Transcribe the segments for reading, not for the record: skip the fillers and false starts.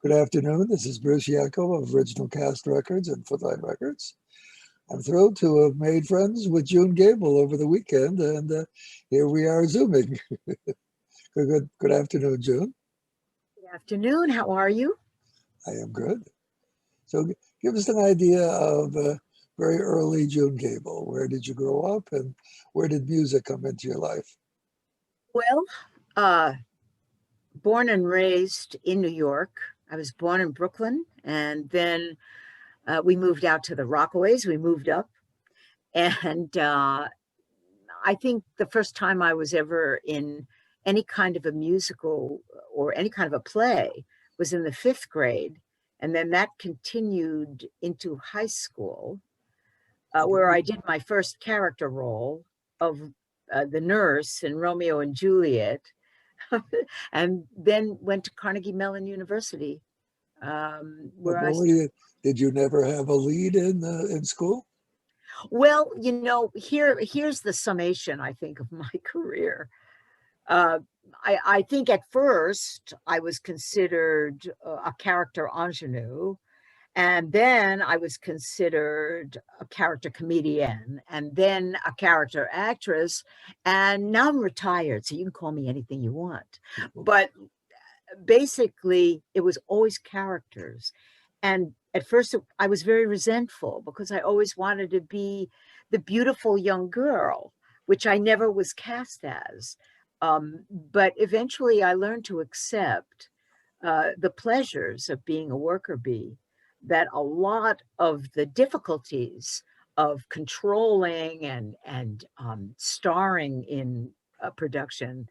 Good afternoon. This is Bruce Yackel of Original Cast Records and Footlight Records. I'm thrilled to have made friends with June Gable over the weekend, and here we are Zooming. Good afternoon, June. Good afternoon. How are you? I am good. So give us an idea of very early June Gable. Where did you grow up, and where did music come into your life? Well, born and raised in New York. I was born in Brooklyn, and then we moved out to the Rockaways. We moved up, and I think the first time I was ever in any kind of a musical or any kind of a play was in the 5th grade, and then that continued into high school, where I did my first character role of the nurse in Romeo and Juliet, and then went to Carnegie Mellon University, where Did you never have a lead in school? Well, here's the summation, I think, of my career. I think at first I was considered a character ingenue, and then I was considered a character comedian, and then a character actress, and now I'm retired, so you can call me anything you want. But basically, it was always characters. And at first, I was very resentful because I always wanted to be the beautiful young girl, which I never was cast as. But eventually, I learned to accept the pleasures of being a worker bee, that a lot of the difficulties of controlling and starring in a production,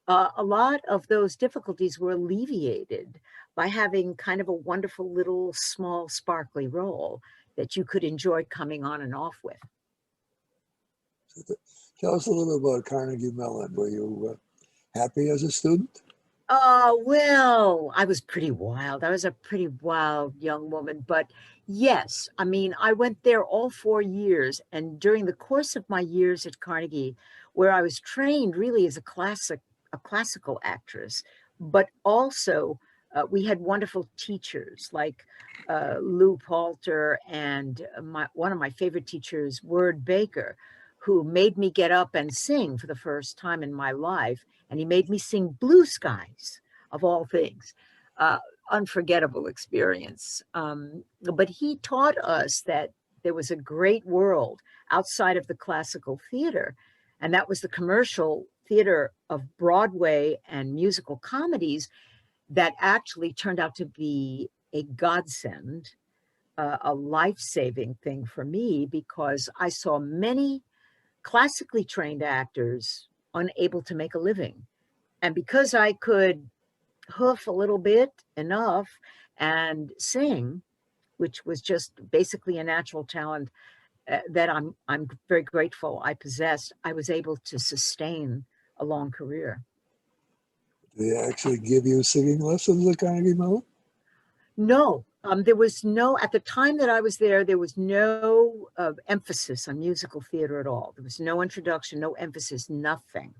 a lot of those difficulties were alleviated by having kind of a wonderful little small sparkly role that you could enjoy coming on and off with. Tell us a little about Carnegie Mellon. Were you happy as a student? Well, I was pretty wild. I was a pretty wild young woman, but yes, I mean, I went there all 4 years, and during the course of my years at Carnegie, where I was trained really as a classical actress, but also we had wonderful teachers like Lou Palter and one of my favorite teachers, Word Baker, who made me get up and sing for the first time in my life. And he made me sing Blue Skies, of all things. Unforgettable experience. But he taught us that there was a great world outside of the classical theater, and that was the commercial theater of Broadway and musical comedies that actually turned out to be a godsend, a life-saving thing for me, because I saw many classically trained actors unable to make a living. And because I could hoof a little bit enough and sing, which was just basically a natural talent that I'm very grateful I possessed, I was able to sustain a long career. Did they actually give you singing lessons at Carnegie Mellon? No, there was no, at the time that I was there was no emphasis on musical theater at all. There was no introduction, no emphasis, nothing.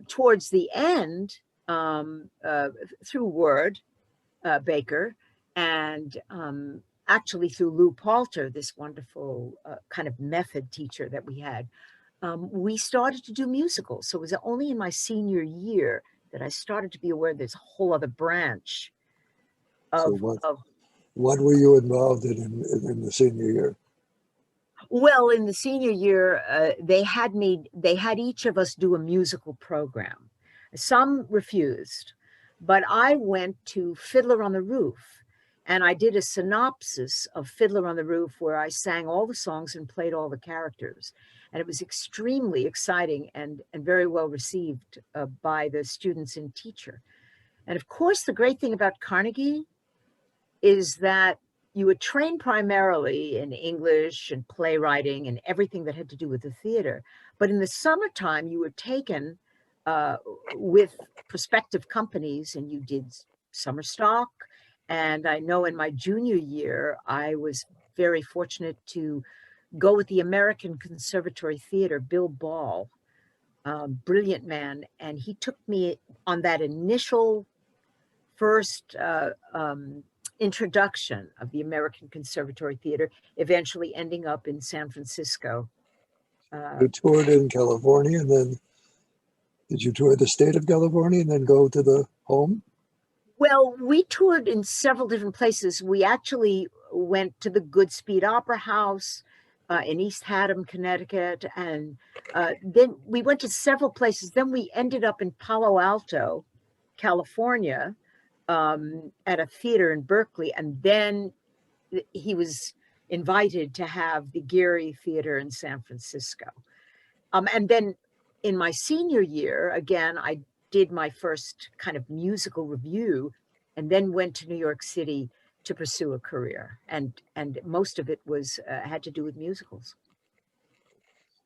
Towards the end, through Word Baker and actually through Lou Palter, this wonderful kind of method teacher that we had, we started to do musicals. So it was only in my senior year that I started to be aware there's a whole other branch of, what were you involved in the senior year? Well, in the senior year, they had each of us do a musical program. Some refused, but I went to Fiddler on the Roof, and I did a synopsis of Fiddler on the Roof where I sang all the songs and played all the characters. And it was extremely exciting and very well received by the students and teacher. And of course, the great thing about Carnegie is that you were trained primarily in English and playwriting and everything that had to do with the theater. But in the summertime, you were taken with prospective companies and you did summer stock. And I know in my junior year, I was very fortunate to go with the American Conservatory Theater, Bill Ball, brilliant man. And he took me on that initial first introduction of the American Conservatory Theater, eventually ending up in San Francisco. You toured in California, and then did you tour the state of California and then go to the home? Well, we toured in several different places. We actually went to the Goodspeed Opera House in East Haddam, Connecticut, and then we went to several places. Then we ended up in Palo Alto, California, at a theater in Berkeley, and then he was invited to have the Geary Theater in San Francisco. And then in my senior year, again, I did my first kind of musical review, and then went to New York City to pursue a career. And most of it was had to do with musicals.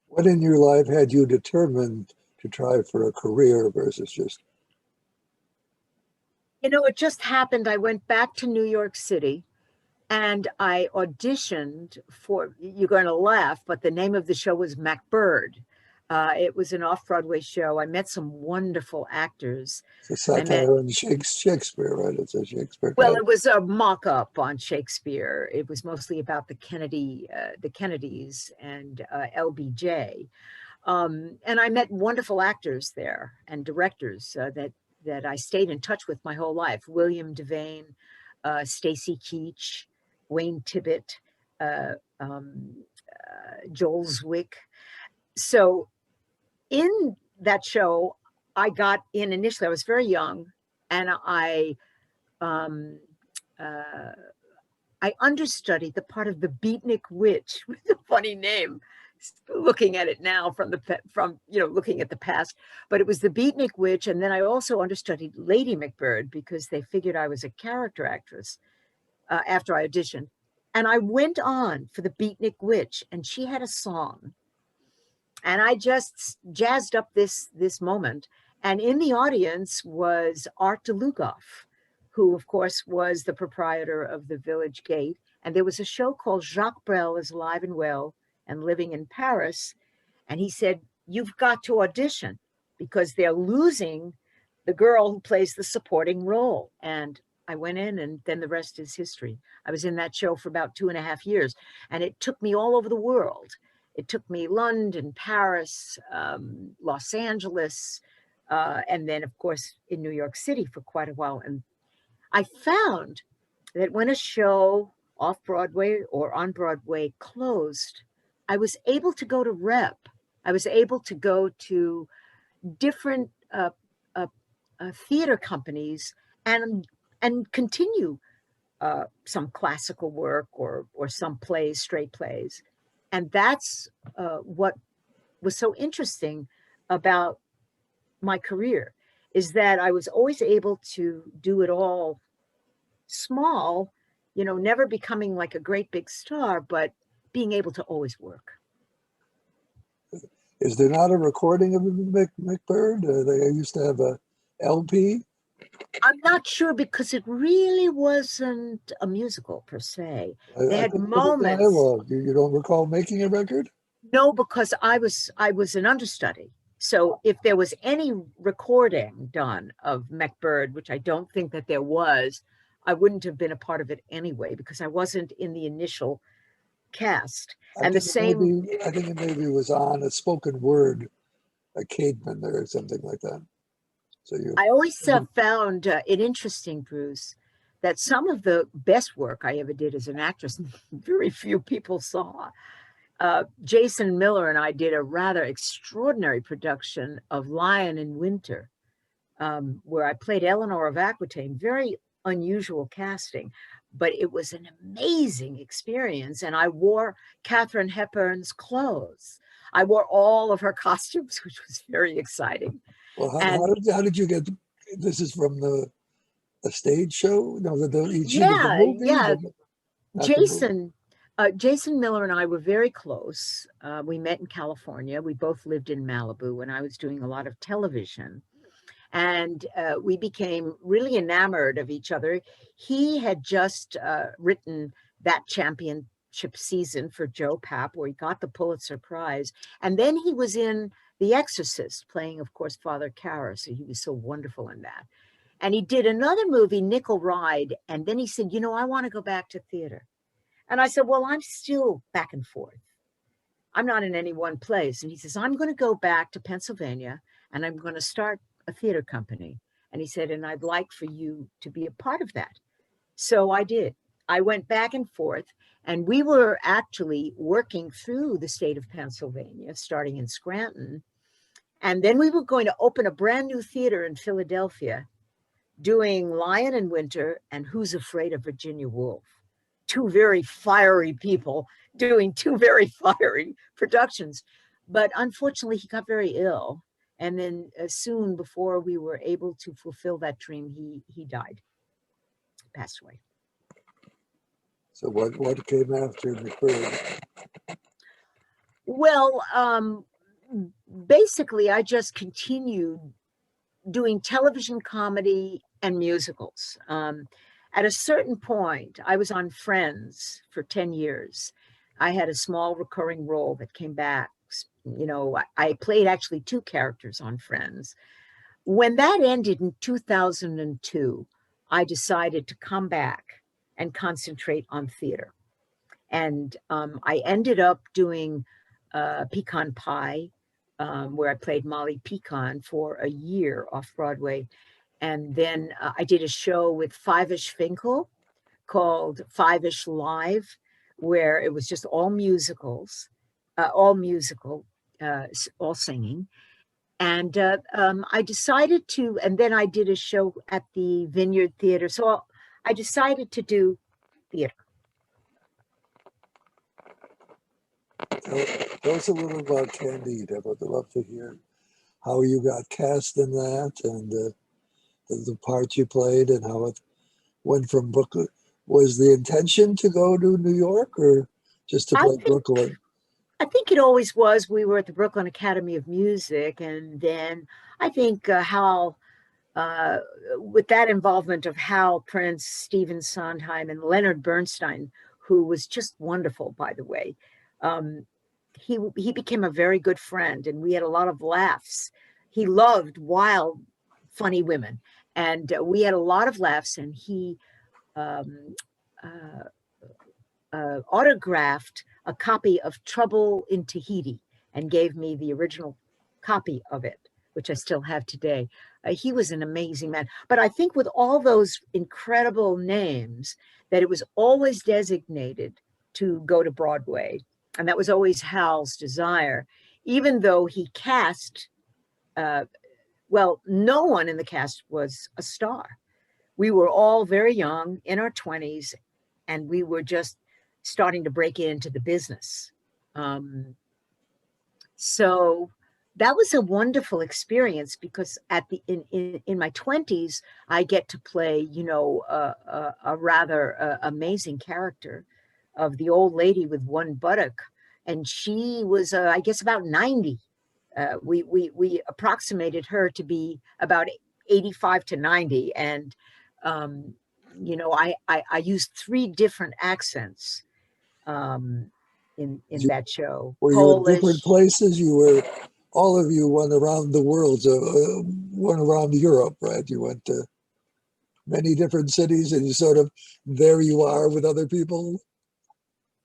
What in your life had you determined to try for a career versus just? You know, it just happened. I went back to New York City and I auditioned for, you're going to laugh, but the name of the show was MacBird. It was an off-Broadway show. I met some wonderful actors. It's a satire on Shakespeare, right? It's a Shakespeare. Well, it was a mock-up on Shakespeare. It was mostly about the Kennedys and LBJ. And I met wonderful actors there and directors that I stayed in touch with my whole life. William Devane, Stacy Keach, Wayne Tibbett, Joel Zwick. So in that show, I got in initially. I was very young, and I understudied the part of the Beatnik Witch, with a funny name. Looking at it now from looking at the past, but it was the Beatnik Witch, and then I also understudied Lady MacBird because they figured I was a character actress after I auditioned, and I went on for the Beatnik Witch, and she had a song. And I just jazzed up this moment. And in the audience was Art DeLugoff, who, of course, was the proprietor of the Village Gate. And there was a show called Jacques Brel is Alive and Well and Living in Paris. And he said, you've got to audition because they're losing the girl who plays the supporting role. And I went in, and then the rest is history. I was in that show for about 2.5 years, and it took me all over the world. It took me London, Paris, Los Angeles, and then, of course, in New York City for quite a while. And I found that when a show off Broadway or on Broadway closed, I was able to go to rep. I was able to go to different theater companies and continue some classical work or some plays, straight plays. And that's what was so interesting about my career, is that I was always able to do it all small, never becoming like a great big star, but being able to always work. Is there not a recording of MacBird? They used to have a LP. I'm not sure, because it really wasn't a musical per se. They had moments. You don't recall making a record? No, because I was an understudy. So if there was any recording done of MacBird, which I don't think that there was, I wouldn't have been a part of it anyway, because I wasn't in the initial cast. And the same, I think it maybe was on a spoken word, a cademan or something like that. So I always found it interesting, Bruce, that some of the best work I ever did as an actress, very few people saw. Jason Miller and I did a rather extraordinary production of Lion in Winter, where I played Eleanor of Aquitaine. Very unusual casting, but it was an amazing experience. And I wore Katharine Hepburn's clothes. I wore all of her costumes, which was very exciting. Well, how did you get? This is from the stage show? No, the movie. Yeah. Jason Miller and I were very close. We met in California. We both lived in Malibu, and I was doing a lot of television. And we became really enamored of each other. He had just written that championship season for Joe Papp, where he got the Pulitzer Prize. And then he was in The Exorcist, playing, of course, Father Karras. So he was so wonderful in that. And he did another movie, Nickel Ride. And then he said, you know, I want to go back to theater. And I said, well, I'm still back and forth. I'm not in any one place. And he says, I'm going to go back to Pennsylvania and I'm going to start a theater company. And he said, and I'd like for you to be a part of that. So I did. I went back and forth, and we were actually working through the state of Pennsylvania, starting in Scranton. And then we were going to open a brand new theater in Philadelphia, doing Lion in Winter and Who's Afraid of Virginia Woolf. Two very fiery people doing two very fiery productions. But unfortunately, he got very ill. And then soon before we were able to fulfill that dream, he died, passed away. So what came after the third? Well, basically, I just continued doing television comedy and musicals. At a certain point, I was on Friends for 10 years. I had a small recurring role that came back. You know, I played actually two characters on Friends. When that ended in 2002, I decided to come back and concentrate on theater. And I ended up doing Pecan Pie, where I played Molly Pecan for a year off Broadway. And then I did a show with Five-ish Finkel called Five-ish Live, where it was just all musicals, all musical, all singing. And I decided to, and then I did a show at the Vineyard Theater. So I decided to do theater. Tell us a little about Candide. I would love to hear how you got cast in that, and the part you played, and how it went from Brooklyn. Was the intention to go to New York, or just to play Brooklyn? I think it always was. We were at the Brooklyn Academy of Music, and then I think Hal, with that involvement of Hal Prince, Stephen Sondheim, and Leonard Bernstein, who was just wonderful, by the way. He became a very good friend, and we had a lot of laughs. He loved wild, funny women, and we had a lot of laughs. And he autographed a copy of Trouble in Tahiti and gave me the original copy of it, which I still have today. He was an amazing man. But I think with all those incredible names, that it was always designated to go to Broadway. And that was always Hal's desire, even though he cast, well, no one in the cast was a star. We were all very young, in our 20s, and we were just starting to break into the business. So that was a wonderful experience, because in my 20s, I get to play, you know, a rather amazing character of the old lady with one buttock, and she was, I guess, about 90. We approximated her to be about 85 to 90, and you know, I used 3 different accents in that show. Were you in different places? You were, all of you went around the world, went around Europe, right? You went to many different cities, and you sort of, there you are with other people.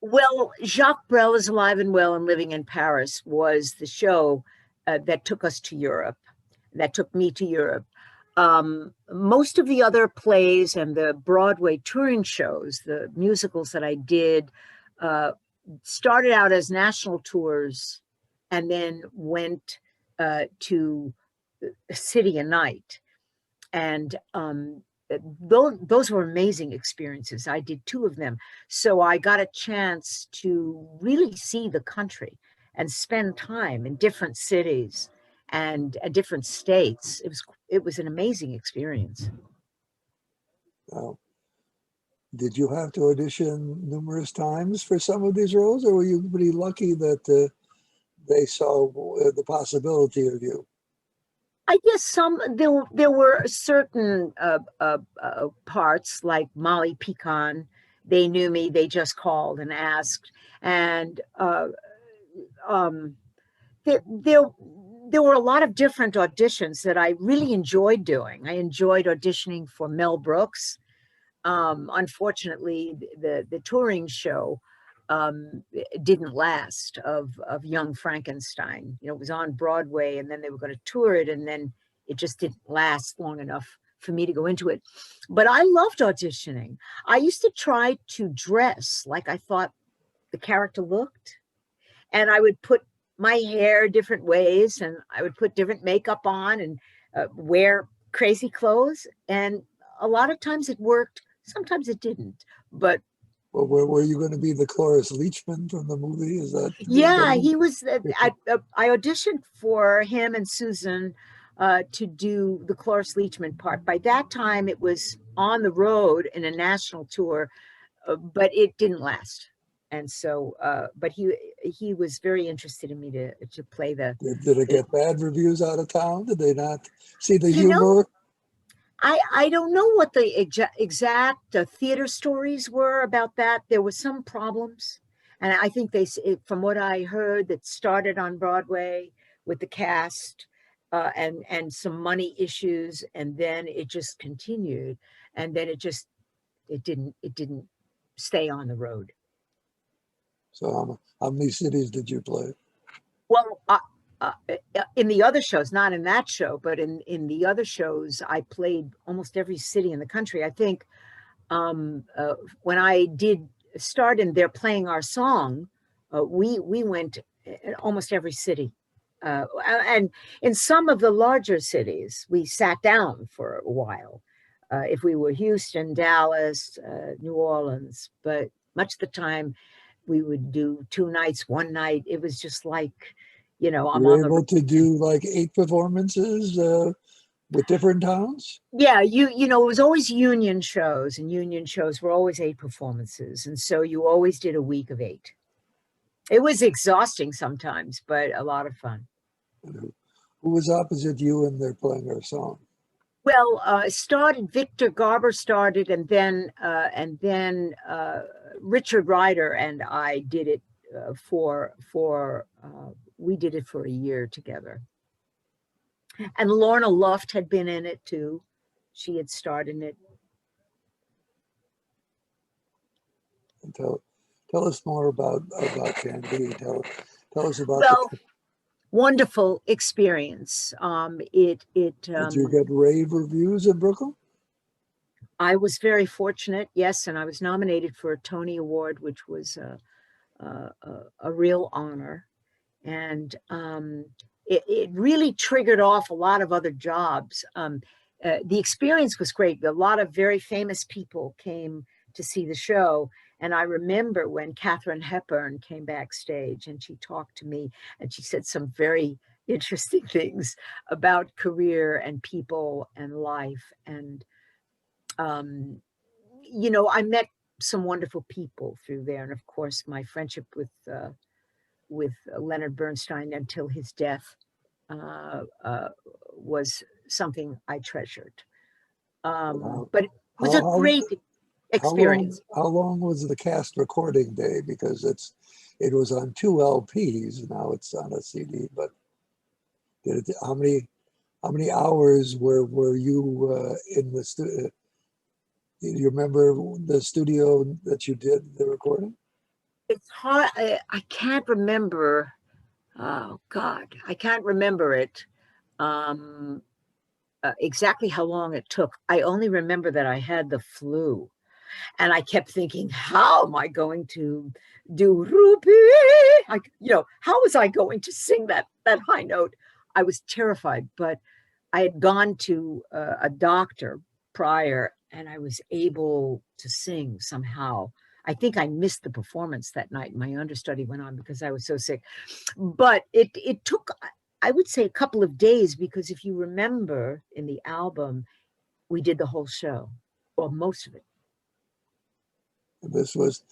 Well, Jacques Brel is Alive and Well and Living in Paris was the show that took us to Europe, that took me to Europe. Most of the other plays and the Broadway touring shows, the musicals that I did, started out as national tours and then went to City a Night. And those were amazing experiences. I did 2 of them. So I got a chance to really see the country and spend time in different cities and different states. It was an amazing experience. Now, did you have to audition numerous times for some of these roles, or were you pretty lucky that they saw the possibility of you? I guess there were certain parts, like Molly Pecan. They knew me. They just called and asked. And there there were a lot of different auditions that I really enjoyed doing. I enjoyed auditioning for Mel Brooks. Unfortunately, the touring show didn't last of Young Frankenstein. You know, it was on Broadway, and then they were going to tour it, and then it just didn't last long enough for me to go into it. But I loved auditioning. I used to try to dress like I thought the character looked, and I would put my hair different ways, and I would put different makeup on, and wear crazy clothes. And a lot of times it worked, sometimes it didn't. But well, were you going to be the Cloris Leachman from the movie? Is that? yeah, he was. I auditioned for him and Susan to do the Cloris Leachman part. By that time, it was on the road in a national tour, but it didn't last. And so, but he was very interested in me to play the. Did it get bad reviews out of town? Did they not see the You know, humor? I don't know what the exact theater stories were about that. There were some problems, and I think from what I heard, that started on Broadway with the cast and some money issues, and then it just continued, and then it didn't stay on the road. So how many cities did you play? Well, in the other shows, not in that show, but in the other shows, I played almost every city in the country. I think when I did start in They're Playing Our Song, we went in almost every city. And in some of the larger cities, we sat down for a while. If we were Houston, Dallas, New Orleans, but much of the time we would do 2 nights, 1 night. It was just like, you know, I'm Were you able to do like 8 performances with different towns? Yeah, you know, it was always union shows, and union shows were always 8 performances. And so you always did a week of 8. It was exhausting sometimes, but a lot of fun. Who was opposite you and They're Playing Our Song? Well, Victor Garber started, and then Richard Ryder and I did it we did it for a year together. And Lorna Luft had been in it too. She had starred in it. And tell us more about Candide. Tell us about Wonderful experience. Did you get rave reviews in Brooklyn? I was very fortunate, yes, and I was nominated for a Tony Award, which was a real honor. And it really triggered off a lot of other jobs. The experience was great. A lot of very famous people came to see the show. And I remember when Katharine Hepburn came backstage and she talked to me, and she said some very interesting things about career and people and life. And, you know, I met some wonderful people through there. And of course, my friendship with Leonard Bernstein until his death was something I treasured. But it was a great experience. How long was the cast recording day? Because it was on 2 LPs. Now it's on a CD. But how many hours were you in the studio? Do you remember the studio that you did the recording? It's hard. I can't remember. Oh God, I can't remember it. Exactly how long it took. I only remember that I had the flu. And I kept thinking, how am I going to do Ruby? How was I going to sing that high note? I was terrified, but I had gone to a doctor prior, and I was able to sing somehow. I think I missed the performance that night. My understudy went on because I was so sick. But it took, I would say, a couple of days, because if you remember in the album, we did the whole show, or most of it. This was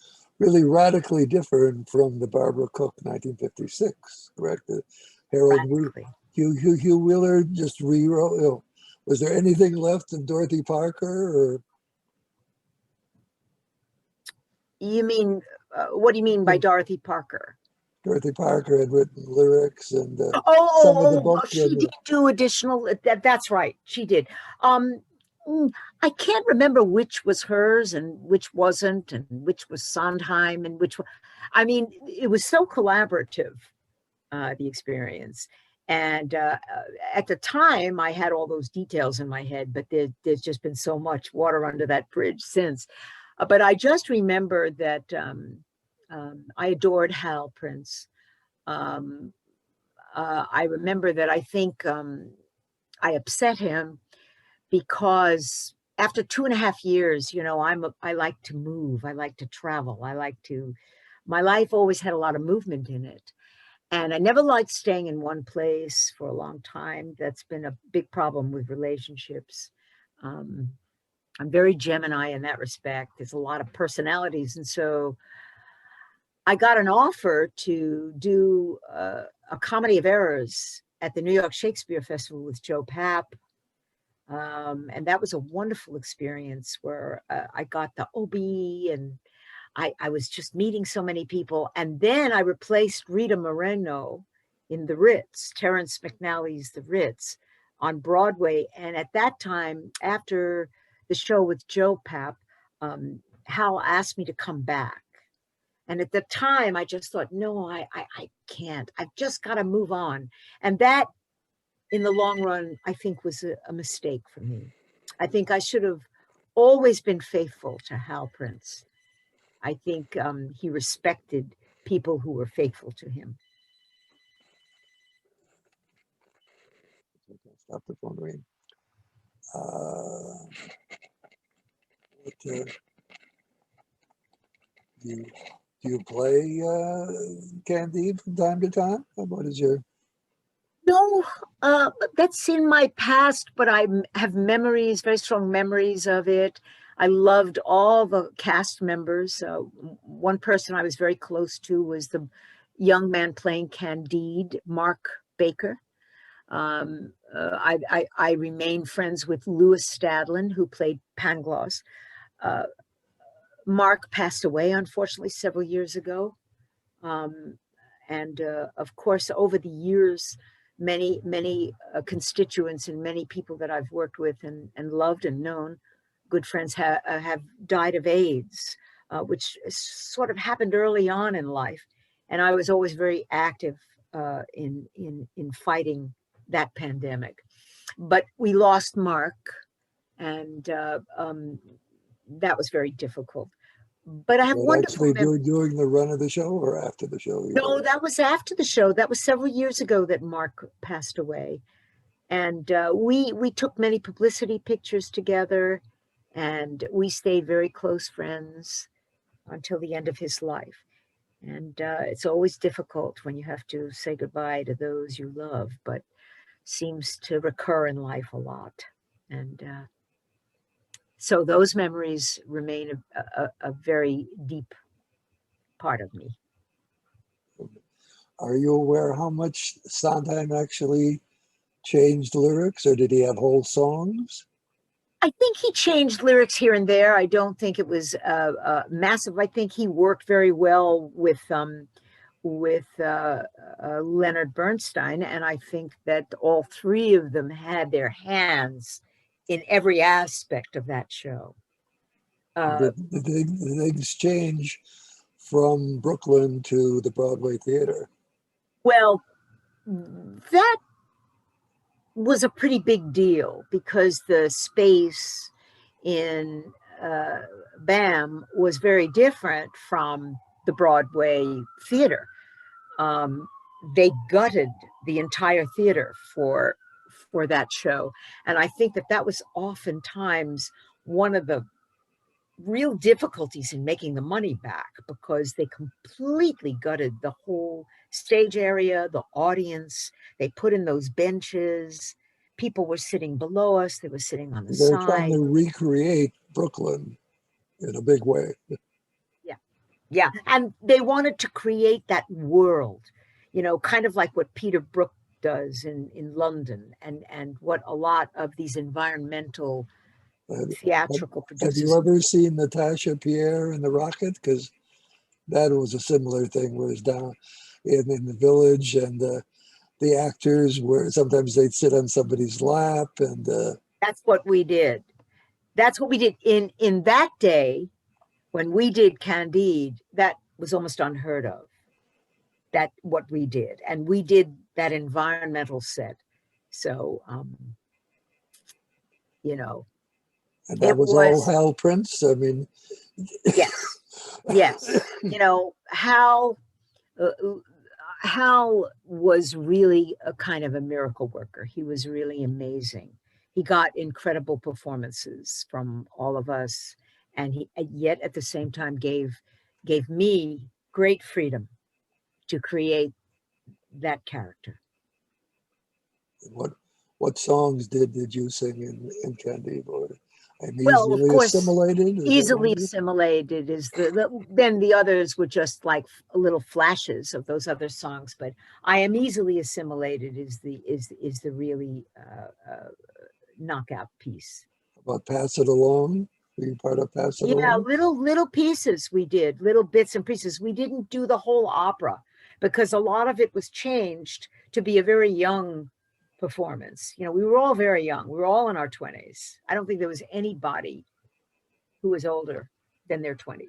really radically different from the Barbara Cook 1956, correct? Harold Hugh Wheeler just rewrote. Was there anything left of Dorothy Parker? Or you mean what do you mean by Dorothy Parker? Dorothy Parker had written lyrics and Oh, some of the oh, oh, book. she did do additional. That's right, she did. Um, I can't remember which was hers and which wasn't, and which was Sondheim and which. I mean, it was so collaborative, the experience. And at the time, I had all those details in my head, but there's just been so much water under that bridge since. But I just remember that I adored Hal Prince. Um, I remember that I think I upset him because after 2.5 years, I like to move, I like to travel, my life always had a lot of movement in it. And I never liked staying in one place for a long time. That's been a big problem with relationships. Um, I'm very Gemini in that respect. There's a lot of personalities. And so I got an offer to do a comedy of errors at the New York Shakespeare Festival with Joe Papp. And that was a wonderful experience where I got the OB and I was just meeting so many people. And then I replaced Rita Moreno in The Ritz, Terrence McNally's The Ritz on Broadway. And at that time, after the show with Joe Papp, Hal asked me to come back. And at the time, I just thought, no, I can't. I've just got to move on. And that, in the long run, I think was a mistake for me. I think I should have always been faithful to Hal Prince. I think he respected people who were faithful to him. Stop the phone ringing. Do you play Candide from time to time? What is your? No, that's in my past, but I have memories, very strong memories of it. I loved all the cast members. One person I was very close to was the young man playing Candide, Mark Baker. I remain friends with Louis Stadlin, who played Pangloss. Mark passed away, unfortunately, several years ago. And of course, over the years, many constituents and many people that I've worked with and loved and known, good friends, have died of AIDS, which sort of happened early on in life. And I was always very active in fighting that pandemic. But we lost Mark, and that was very difficult. But I have wonderful actually during the run of the show or after the show? No, that was after the show. That was several years ago that Mark passed away. And we took many publicity pictures together, and we stayed very close friends until the end of his life. And it's always difficult when you have to say goodbye to those you love, but seems to recur in life a lot. And so those memories remain a very deep part of me. Are you aware how much Sondheim actually changed lyrics, or did he have whole songs? I think he changed lyrics here and there. I don't think it was massive. I think he worked very well with Leonard Bernstein, and I think that all three of them had their hands in every aspect of that show. Did things change from Brooklyn to the Broadway theater? Well, that was a pretty big deal because the space in BAM was very different from the Broadway theater. They gutted the entire theater for that show. And I think that was oftentimes one of the real difficulties in making the money back, because they completely gutted the whole stage area, the audience. They put in those benches. People were sitting below us. They were sitting on the They're side. trying to recreate Brooklyn in a big way. Yeah. And they wanted to create that world, kind of like what Peter Brook does in London, and what a lot of these environmental theatrical producers. Have you ever seen Natasha Pierre in The Rocket? Because that was a similar thing, where it's in the village, and the actors were sometimes they'd sit on somebody's lap, and That's what we did. That's what we did in that day when we did Candide. That was almost unheard of. That what we did, and we did that environmental set. So, you know, and that it was all was, Hal Prince. I mean, yes, yes. You know, uh, Hal was really a kind of a miracle worker. He was really amazing. He got incredible performances from all of us, and he yet at the same time gave me great freedom to create that character. what what songs did you sing in Candide? I'm Well, of easily course, assimilated. Is that one easily of them? assimilated is then the others were just like little flashes of those other songs. But I am easily assimilated is the really knockout piece. About Pass It Along? Were you part of Pass It Yeah, Along? little pieces we did, little bits and pieces. We didn't do the whole opera because a lot of it was changed to be a very young performance. You know, we were all very young. We were all in our 20s. I don't think there was anybody who was older than their 20s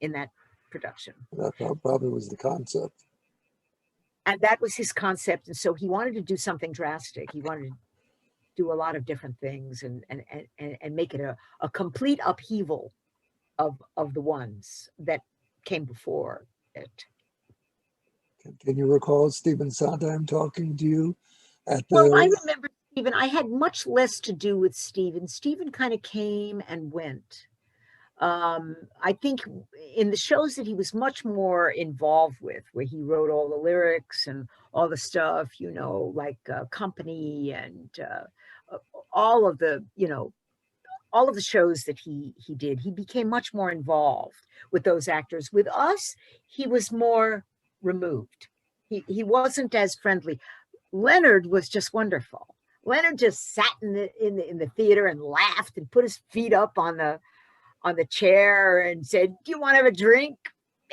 in that production. That probably was the concept. And that was his concept. And so he wanted to do something drastic. He wanted to do a lot of different things and make it a complete upheaval of the ones that came before it. Can you recall Stephen Sondheim talking to you at Well, I the? remember Stephen, I had much less to do with Stephen. Stephen kind of came and went. I think in the shows that he was much more involved with, where he wrote all the lyrics and all the stuff, you know, like Company and all of the, you know, all of the shows that he did, he became much more involved with those actors. With us, he was more removed. He wasn't as friendly. Leonard was just wonderful. Leonard just sat in the theater and laughed and put his feet up on the chair and said, "Do you want to have a drink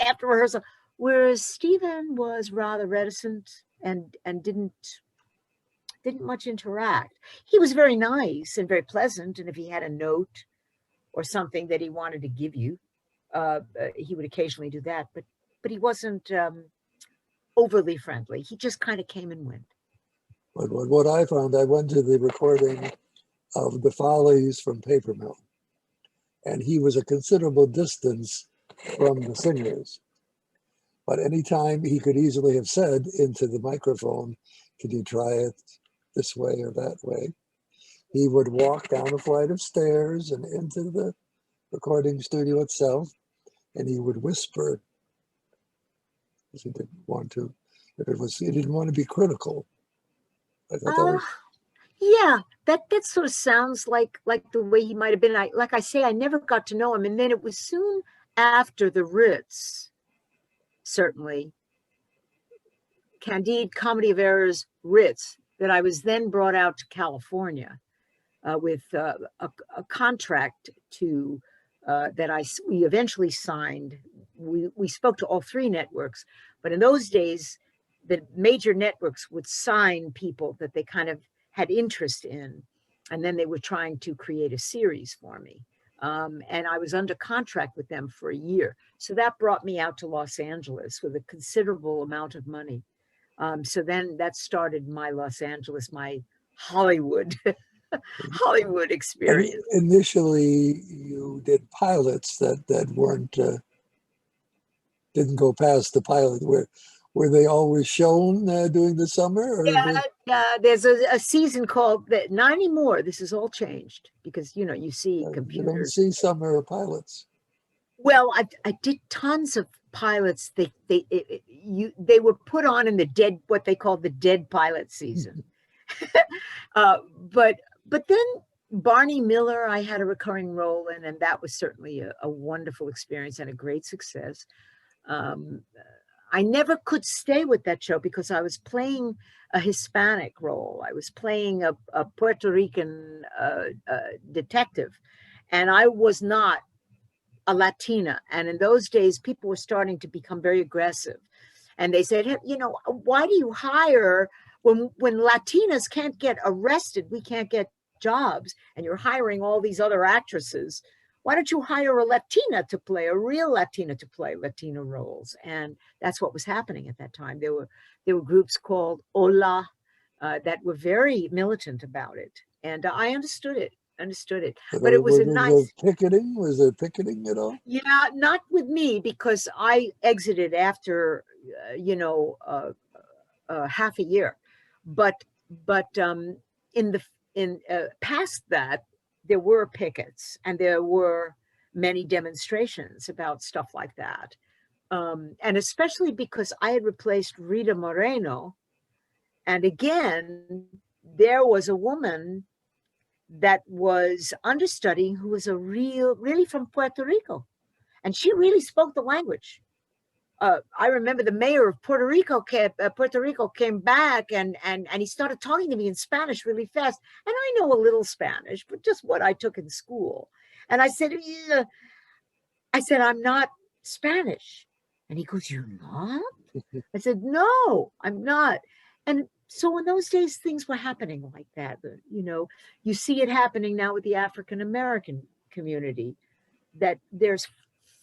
after rehearsal?" Whereas Stephen was rather reticent and didn't much interact. He was very nice and very pleasant, and if he had a note or something that he wanted to give you, he would occasionally do that. But he wasn't overly friendly. He just kind of came and went. What I found, I went to the recording of The Follies from Paper Mill, and he was a considerable distance from the singers. But anytime he could easily have said into the microphone, "Can you try it this way or that way?" He would walk down a flight of stairs and into the recording studio itself, and he would whisper, because he didn't want to, he didn't want to be critical. I thought that was, Yeah, that sort of sounds like the way he might have been. Like I say, I never got to know him, and then it was soon after the Ritz, certainly Candide, Comedy of Errors, Ritz, that I was then brought out to California with a contract to that we eventually signed. We spoke to all three networks, but in those days, the major networks would sign people that they kind of had interest in, and then they were trying to create a series for me. And I was under contract with them for a year. So that brought me out to Los Angeles with a considerable amount of money. So then that started my Los Angeles, my Hollywood, Hollywood and experience. initially you did pilots that weren't, didn't go past the pilot. Were they always shown during the summer, or There's a season called that. Not anymore. This is all changed because you know you see you don't computers. see summer pilots? Well, I did tons of pilots. They were put on in the dead, what they called the dead pilot season. uh, but then Barney Miller, I had a recurring role in, and that was certainly a wonderful experience and a great success. Um, I never could stay with that show because I was playing a Hispanic role. I was playing a Puerto Rican detective, and I was not a Latina. And in those days, people were starting to become very aggressive. And they said, "Hey, you know, why do you hire when Latinas can't get arrested, we can't get jobs, and you're hiring all these other actresses? Why don't you hire a Latina to play, a real Latina to play Latina roles?" And that's what was happening at that time. There were groups called Hola that were very militant about it, and I understood it. But it was a nice. Picketing? Was there picketing at all? Yeah, not with me, because I exited after half a year, but in the in past that, there were pickets and there were many demonstrations about stuff like that, and especially because I had replaced Rita Moreno, and again there was a woman that was understudying who was really from Puerto Rico, and she really spoke the language. I remember the mayor of Puerto Rico came back, and he started talking to me in Spanish really fast. And I know a little Spanish, but just what I took in school. And I said, "Yeah." I said, "I'm not Spanish." And he goes, "You're not?" I said, "No, I'm not." And so in those days, things were happening like that. You see it happening now with the African American community, that there's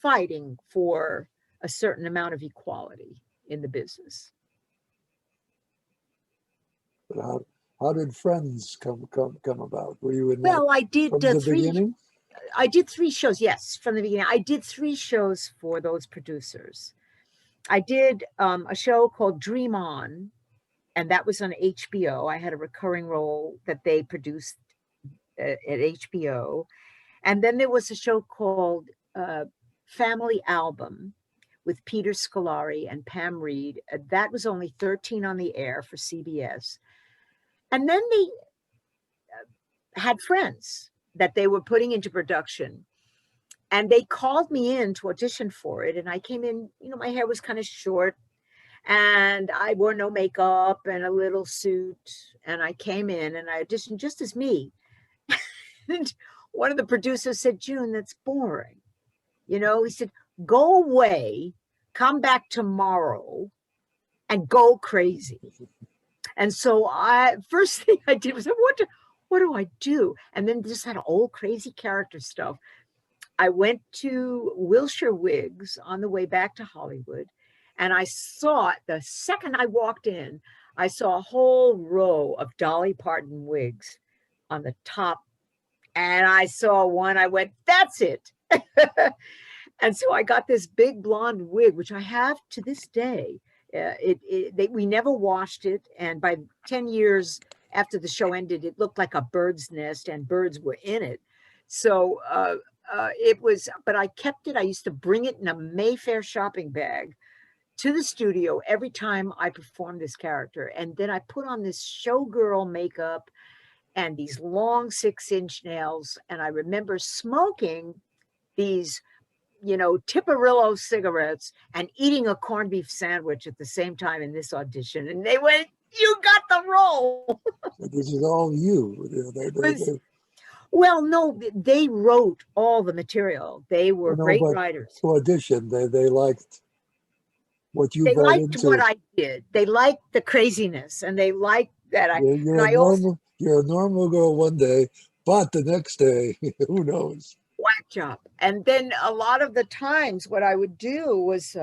fighting for a certain amount of equality in the business. But how did Friends come about? Were you in Well, that from the beginning? I did 3 shows. Yes, from the beginning. I did 3 shows for those producers. I did a show called Dream On, and that was on HBO. I had a recurring role that they produced at HBO. And then there was a show called Family Album with Peter Scolari and Pam Reed. That was only 13 on the air for CBS. And then they had Friends that they were putting into production. And they called me in to audition for it. And I came in, my hair was kind of short and I wore no makeup and a little suit. And I came in and I auditioned just as me. And one of the producers said, "June, that's boring." He said, "Go away, come back tomorrow and go crazy." And so first thing I did was, what do I do? And then just had old crazy character stuff. I went to Wilshire Wigs on the way back to Hollywood, and I saw it the second I walked in. I saw a whole row of Dolly Parton wigs on the top, and I saw one. I went, "That's it." And so I got this big blonde wig, which I have to this day. We never washed it, and by 10 years after the show ended, it looked like a bird's nest, and birds were in it. So it was, but I kept it. I used to bring it in a Mayfair shopping bag to the studio every time I performed this character, and then I put on this showgirl makeup and these long 6-inch nails, and I remember smoking these Tiparillo cigarettes and eating a corned beef sandwich at the same time in this audition. And they went, "You got the role." This is all you. Well, no, they wrote all the material. They were great but writers. to audition, they liked what you They brought liked into what I did. They liked the craziness, and they liked that you're a normal girl one day, but the next day, who knows? Whack job. And then a lot of the times what I would do was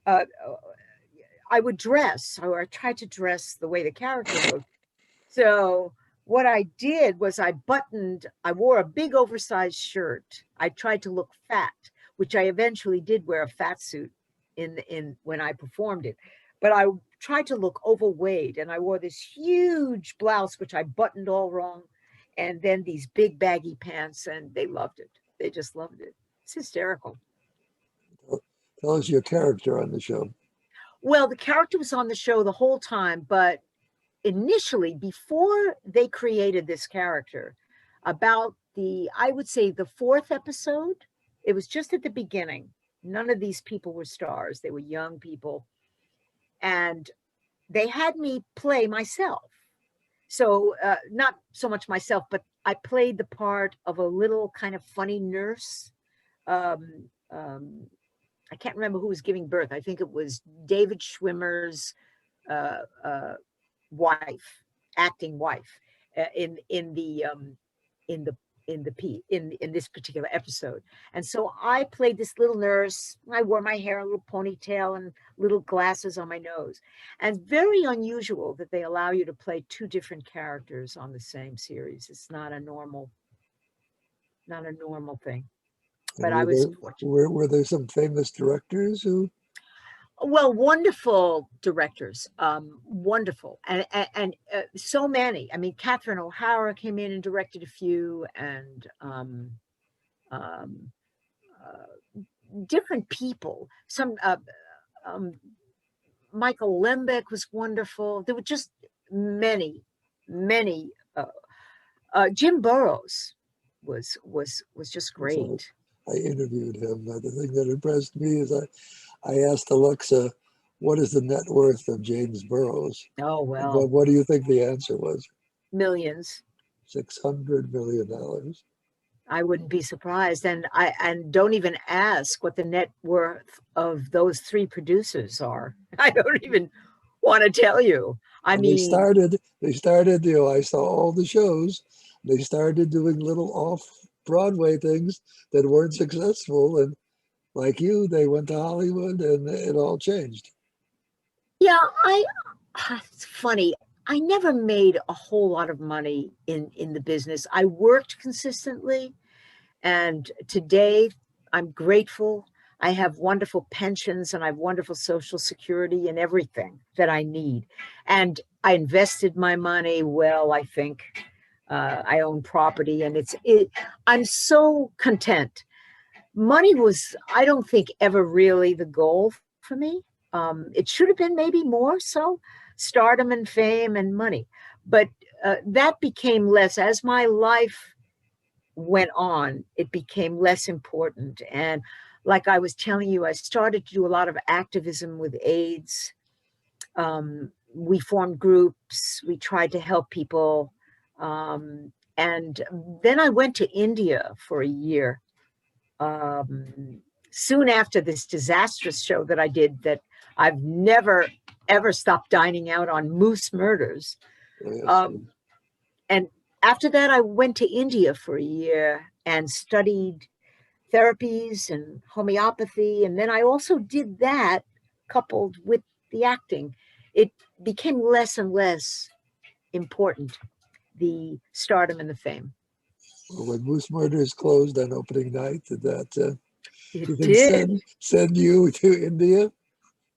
I would dress, or I tried to dress the way the character looked. So what I did was I wore a big oversized shirt. I tried to look fat, which I eventually did wear a fat suit in when I performed it. But I tried to look overweight, and I wore this huge blouse, which I buttoned all wrong, and then these big baggy pants, and they loved it. They just loved it. It's hysterical. Tell us your character on the show. Well, the character was on the show the whole time, but initially, before they created this character, about I would say the 4th episode, it was just at the beginning. None of these people were stars. They were young people. And they had me play myself. So not so much myself, but I played the part of a little kind of funny nurse. I can't remember who was giving birth. I think it was David Schwimmer's uh, uh, wife, acting wife, in the in this particular episode. And so I played this little nurse. I wore my hair in a little ponytail and little glasses on my nose. And very unusual that they allow you to play two different characters on the same series. It's not a normal thing. And But I was fortunate. were there some famous directors who? Well, wonderful directors, wonderful, and so many. I mean, Catherine O'Hara came in and directed a few, and um, different people. Some um, Michael Lembeck was wonderful. There were just many, many. Jim Burrows was just great. I interviewed him. The thing that impressed me is I asked Alexa, what is the net worth of James Burrows? Oh, well. But what do you think the answer was? Millions. $600 million. I wouldn't be surprised. And don't even ask what the net worth of those three producers are. I don't even want to tell you. I mean, they started, I saw all the shows. They started doing little off-Broadway things that weren't successful. And like you, they went to Hollywood and it all changed. Yeah, it's funny. I never made a whole lot of money in the business. I worked consistently, and today I'm grateful. I have wonderful pensions and I have wonderful Social Security and everything that I need. And I invested my money well, I think. I own property, and I'm so content. Money was, I don't think, ever really the goal for me. It should have been maybe more so, stardom and fame and money. But that became less. As my life went on, it became less important. And like I was telling you, I started to do a lot of activism with AIDS. We formed groups. We tried to help people. And then I went to India for a year. Soon after this disastrous show that I did, that I've never, ever stopped dining out on, Moose Murders. And after that, I went to India for a year and studied therapies and homeopathy. And then I also did that coupled with the acting. It became less and less important, the stardom and the fame. Well, when Moose Murders closed on opening night, did that send you to India?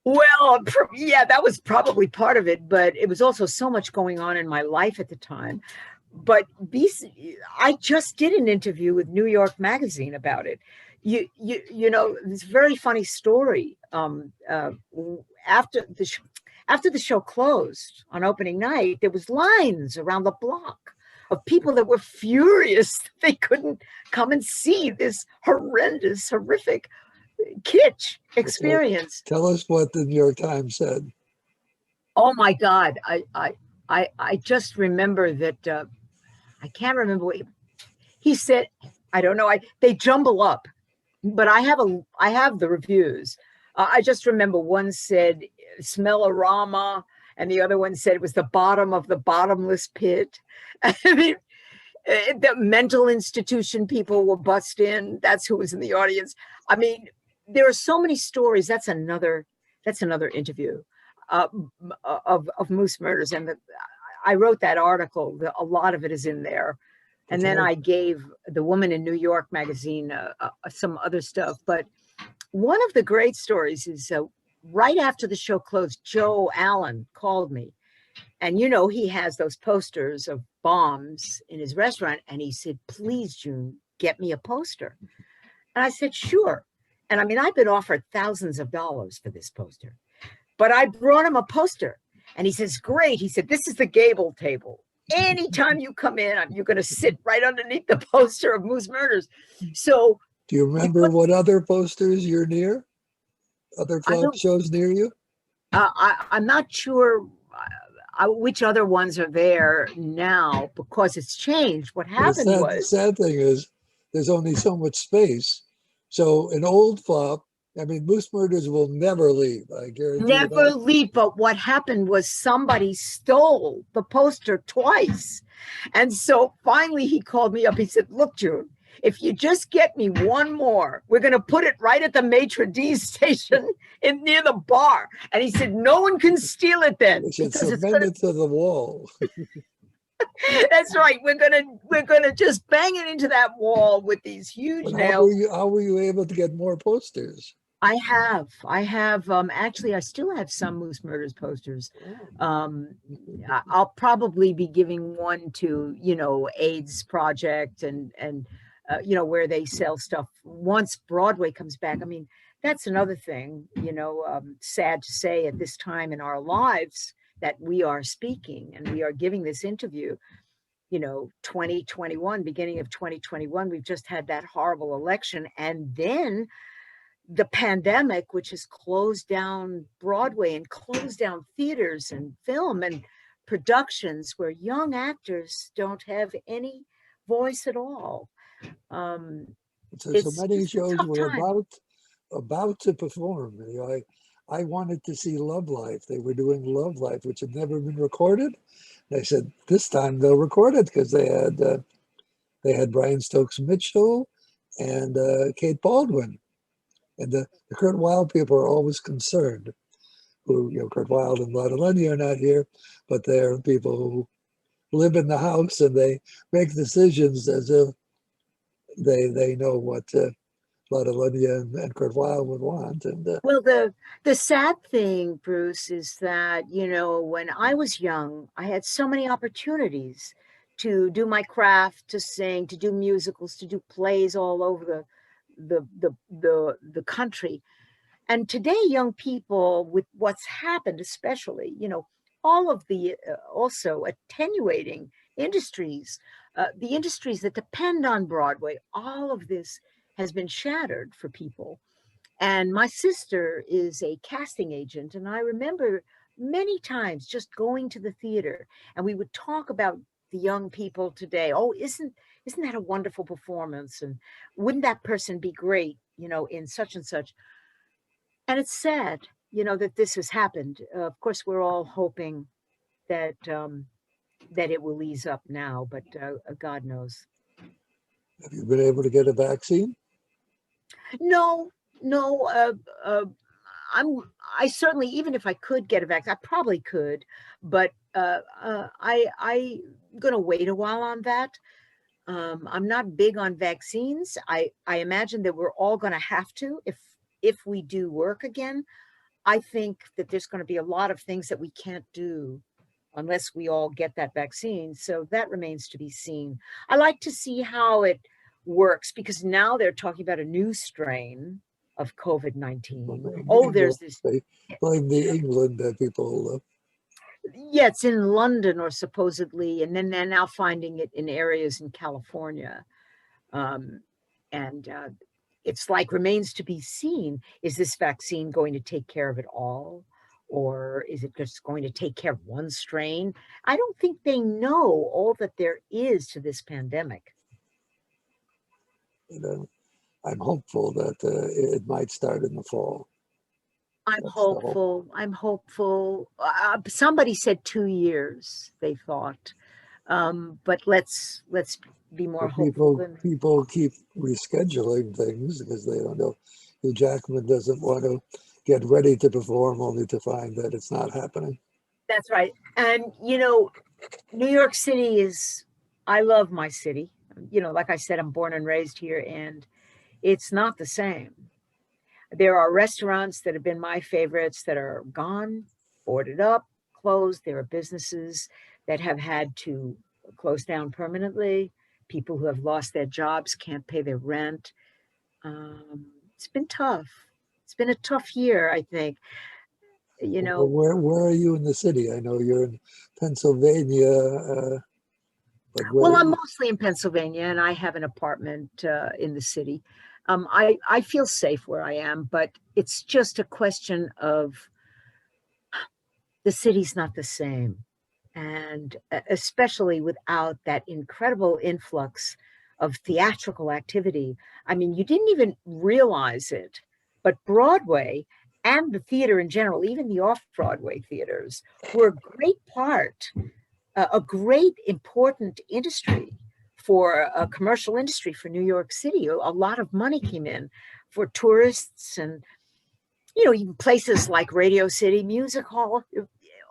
Well, yeah, that was probably part of it, but it was also so much going on in my life at the time. But I just did an interview with New York Magazine about it. You know, this very funny story. After the show closed on opening night, there was lines around the block of people that were furious that they couldn't come and see this horrendous, horrific kitsch experience. Tell us what the New York Times said. Oh my God. I just remember that I can't remember what he said. I don't know. They jumble up, but I have the reviews. I just remember one said smell-o-rama, and the other one said it was the bottom of the bottomless pit. I mean, the mental institution people were bussed in. That's who was in the audience. I mean, there are so many stories. That's another interview of Moose Murders, and I wrote that article. A lot of it is in there. And then I gave the Woman in New York magazine some other stuff. But one of the great stories is right after the show closed, Joe Allen called me. And, you know, he has those posters of bombs in his restaurant. And he said, please, June, get me a poster. And I said, sure. And I mean, I've been offered thousands of dollars for this poster. But I brought him a poster. And he says, great. He said, this is the Gable table. Anytime you come in, you're going to sit right underneath the poster of Moose Murders. So, do you remember what other posters you're near? Other club shows near you? I'm not sure which other ones are there now, because it's changed. What happened was... The sad thing is there's only so much space. So an old flop I mean, moose murders will never leave. I guarantee you Never that. leave. But what happened was somebody stole the poster twice. And so finally he called me up. He said, look, June, if you just get me one more, we're going to put it right at the maitre d's station near the bar. And he said, no one can steal it then We should because it's cement going to, it to the wall. that's right. We're going to just bang it into that wall with these huge But nails. how were you able to get more posters? Actually, I still have some Moose Murders posters. Oh, I'll probably be giving one to, AIDS Project and where they sell stuff once Broadway comes back. I mean, that's another thing, sad to say at this time in our lives that we are speaking and we are giving this interview, 2021, beginning of 2021, we've just had that horrible election. And then the pandemic, which has closed down Broadway and closed down theaters and film and productions where young actors don't have any voice at all. so It's many just a shows tough were time. about to perform. I wanted to see Love Life. They were doing Love Life, which had never been recorded. They said this time they'll record it because they had Brian Stokes Mitchell and Kate Baldwin. And the Kurt Weill people are always concerned. Kurt Weill and Lotte Lenya are not here, but they're people who live in the house and they make decisions as if they know what Lotte Lenya and Kurt Weill would want. And Well, the sad thing, Bruce, is that, when I was young, I had so many opportunities to do my craft, to sing, to do musicals, to do plays all over the country. And today, young people, with what's happened, especially, all of the also attenuating industries, the industries that depend on Broadway, all of this has been shattered for people. And my sister is a casting agent. And I remember many times just going to the theater and we would talk about the young people today. Oh, isn't that a wonderful performance? And wouldn't that person be great, in such and such? And it's sad, that this has happened. Of course, we're all hoping that that it will ease up now, but God knows. have you been able to get a vaccine? No, no. I certainly, even if I could get a vaccine, I probably could, but I'm gonna wait a while on that. I'm not big on vaccines. I imagine that we're all gonna have to if we do work again. I think that there's going to be a lot of things that we can't do unless we all get that vaccine. So that remains to be seen. I like to see how it works because now they're talking about a new strain of COVID-19. Oh, there's this. They blame the England people. Yeah, it's in London or supposedly, and then they're now finding it in areas in California. And it's like remains to be seen. Is this vaccine going to take care of it all? Or is it just going to take care of one strain? I don't think they know all that there is to this pandemic. I'm hopeful that it might start in the fall. I'm That's the hope. hopeful. I'm hopeful. Somebody said 2 years, they thought. But let's be more But hopeful. people keep rescheduling things because they don't know. Hugh Jackman doesn't want to get ready to perform only to find that it's not happening. That's right. And, New York City I love my city. Like I said, I'm born and raised here, and it's not the same. There are restaurants that have been my favorites that are gone, boarded up, closed. There are businesses that have had to close down permanently. People who have lost their jobs can't pay their rent. It's been tough. It's been a tough year, I think. Well, where are you in the city? I know you're in Pennsylvania, but Well, I'm mostly in Pennsylvania, and I have an apartment in the city. I feel safe where I am, but it's just a question of the city's not the same. And especially without that incredible influx of theatrical activity. I mean, you didn't even realize it But Broadway and the theater in general, even the off-Broadway theaters, were a great part, a great important industry for a commercial industry for New York City. A lot of money came in for tourists and, even places like Radio City Music Hall.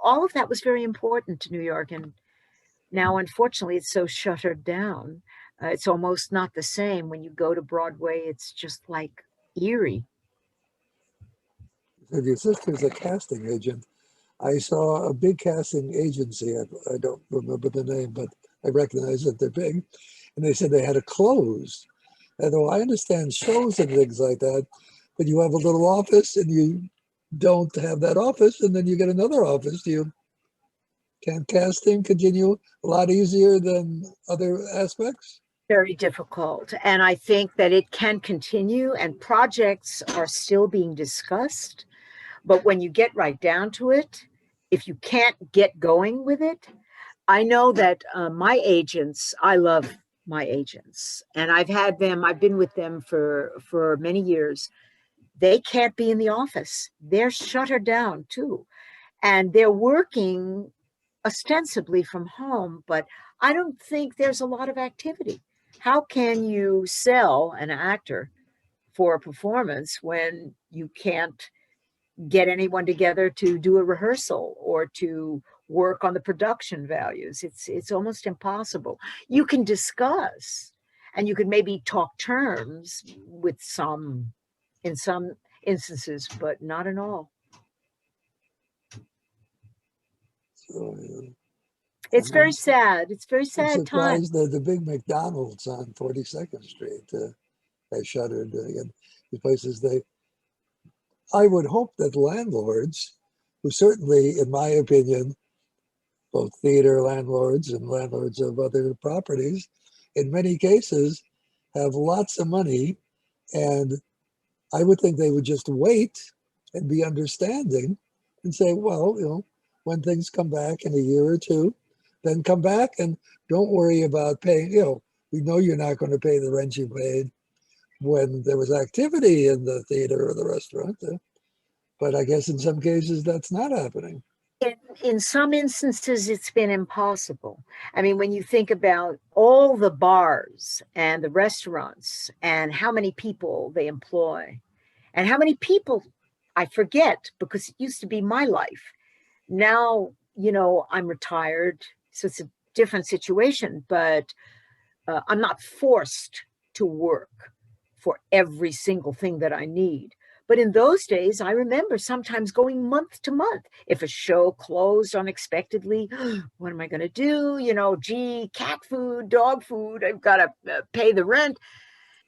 All of that was very important to New York. And now, unfortunately, it's so shuttered down. It's almost not the same. When you go to Broadway, it's just like eerie. If your sister's a casting agent, I saw a big casting agency. I don't remember the name, but I recognize that they're big. And they said they had to close. And though I understand shows and things like that, but you have a little office and you don't have that office, and then you get another office. Can casting continue a lot easier than other aspects? Very difficult. And I think that it can continue, and projects are still being discussed. But when you get right down to it, if you can't get going with it, I know that my agents, I love my agents, and I've been with them for many years. They can't be in the office. They're shuttered down too. And they're working ostensibly from home, but I don't think there's a lot of activity. How can you sell an actor for a performance when you can't get anyone together to do a rehearsal or to work on the production values? It's almost impossible. You can discuss and you could maybe talk terms with in some instances, but not in all. So, It's very sad. It's very I'm sad time. surprised that the big McDonald's on 42nd Street they shuttered again. The places I would hope that landlords, who certainly, in my opinion, both theater landlords and landlords of other properties, in many cases, have lots of money, and I would think they would just wait and be understanding and say, well, when things come back in a year or two, then come back and don't worry about paying. We know you're not going to pay the rent you paid when there was activity in the theater or the restaurant. But I guess in some cases that's not happening. In some instances, it's been impossible. I mean, when you think about all the bars and the restaurants and how many people they employ and how many people, I forget, because it used to be my life. Now, I'm retired, so it's a different situation, but I'm not forced to work for every single thing that I need. But in those days, I remember sometimes going month to month. If a show closed unexpectedly, what am I going to do? Gee, cat food, dog food, I've got to pay the rent.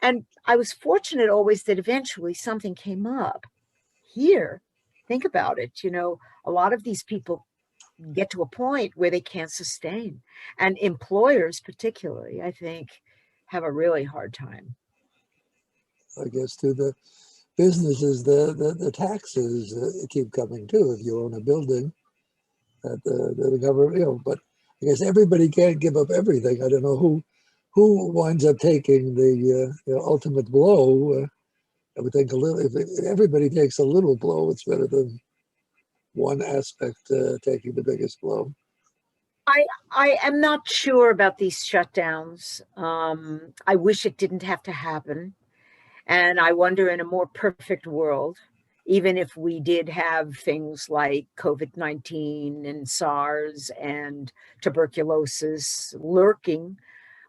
And I was fortunate always that eventually something came up. Here, think about it, a lot of these people get to a point where they can't sustain. And employers, particularly, I think, have a really hard time. I guess to the businesses, the taxes keep coming too. If you own a building, that the government, but I guess everybody can't give up everything. I don't know who winds up taking the ultimate blow. I would think if everybody takes a little blow, it's better than one aspect taking the biggest blow. I am not sure about these shutdowns. I wish it didn't have to happen. And I wonder, in a more perfect world, even if we did have things like COVID-19 and SARS and tuberculosis lurking,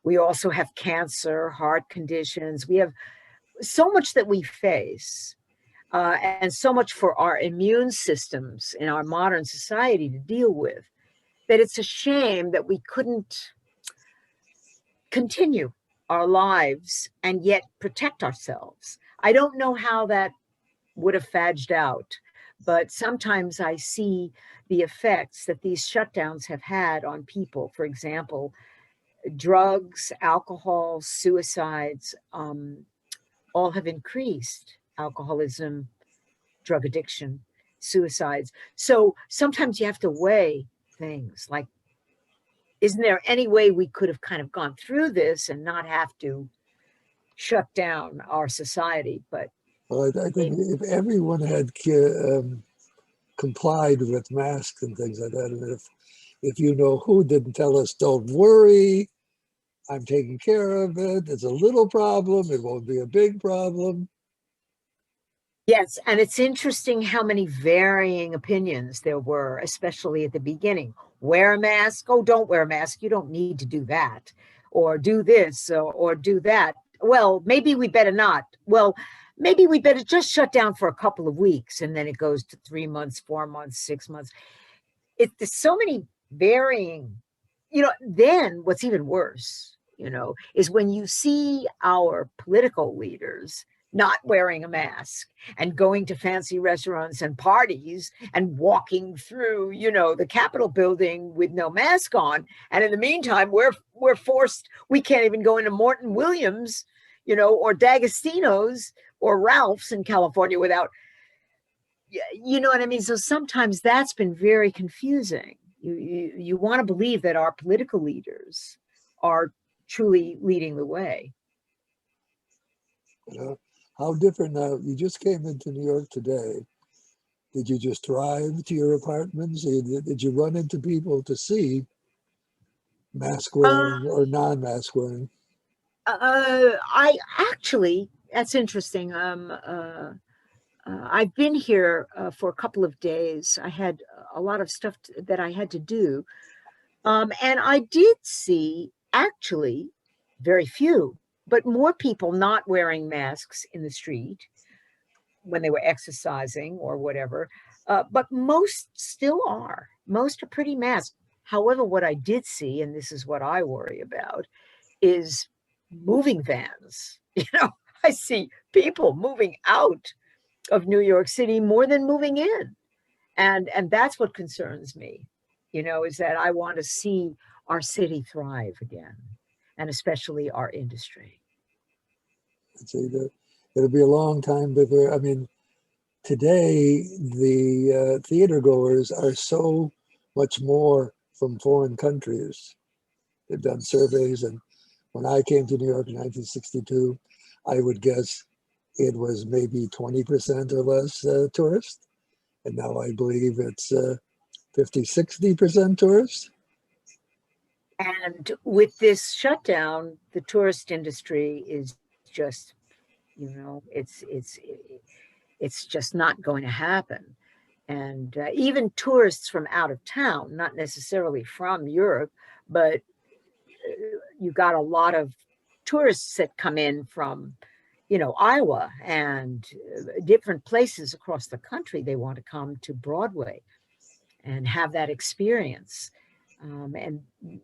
we also have cancer, heart conditions. We have so much that we face, and so much for our immune systems in our modern society to deal with, that it's a shame that we couldn't continue our lives and yet protect ourselves. I don't know how that would have fadged out, but sometimes I see the effects that these shutdowns have had on people. For example, drugs, alcohol, suicides, all have increased. Alcoholism, drug addiction, suicides. So sometimes you have to weigh things like, isn't there any way we could have kind of gone through this and not have to shut down our society? But Well, I think if everyone had complied with masks and things like that, and if you know who didn't tell us, don't worry, I'm taking care of it. It's a little problem. It won't be a big problem. Yes, and it's interesting how many varying opinions there were, especially at the beginning. Wear a mask? Oh, don't wear a mask. You don't need to do that. Or do this or do that. Well, maybe we better not. Well, maybe we better just shut down for a couple of weeks and then it goes to 3 months, 4 months, 6 months. There's so many varying, then what's even worse, is when you see our political leaders not wearing a mask and going to fancy restaurants and parties and walking through, the Capitol building with no mask on. And in the meantime, we're forced, we can't even go into Morton Williams, or D'Agostino's or Ralph's in California without, you know what I mean? So sometimes that's been very confusing. You want to believe that our political leaders are truly leading the way. How different now? You just came into New York today. Did you just drive to your apartments? Did you run into people to see mask wearing or non-mask wearing? I actually, that's interesting. I've been here for a couple of days. I had a lot of stuff that I had to do. And I did see actually very few, but more people not wearing masks in the street when they were exercising or whatever. But most still are. Most are pretty masked. However, what I did see, and this is what I worry about, is moving vans. I see people moving out of New York City more than moving in. And that's what concerns me, is that I want to see our city thrive again, and especially our industry. It'll be a long time before, I mean, today the theater goers are so much more from foreign countries. They've done surveys, and when I came to New York in 1962, I would guess it was maybe 20% or less tourists. And now I believe it's 50, 60% tourists. And with this shutdown, the tourist industry is just, it's just not going to happen. And even tourists from out of town, not necessarily from Europe, but you got a lot of tourists that come in from, Iowa and different places across the country. They want to come to Broadway and have that experience. And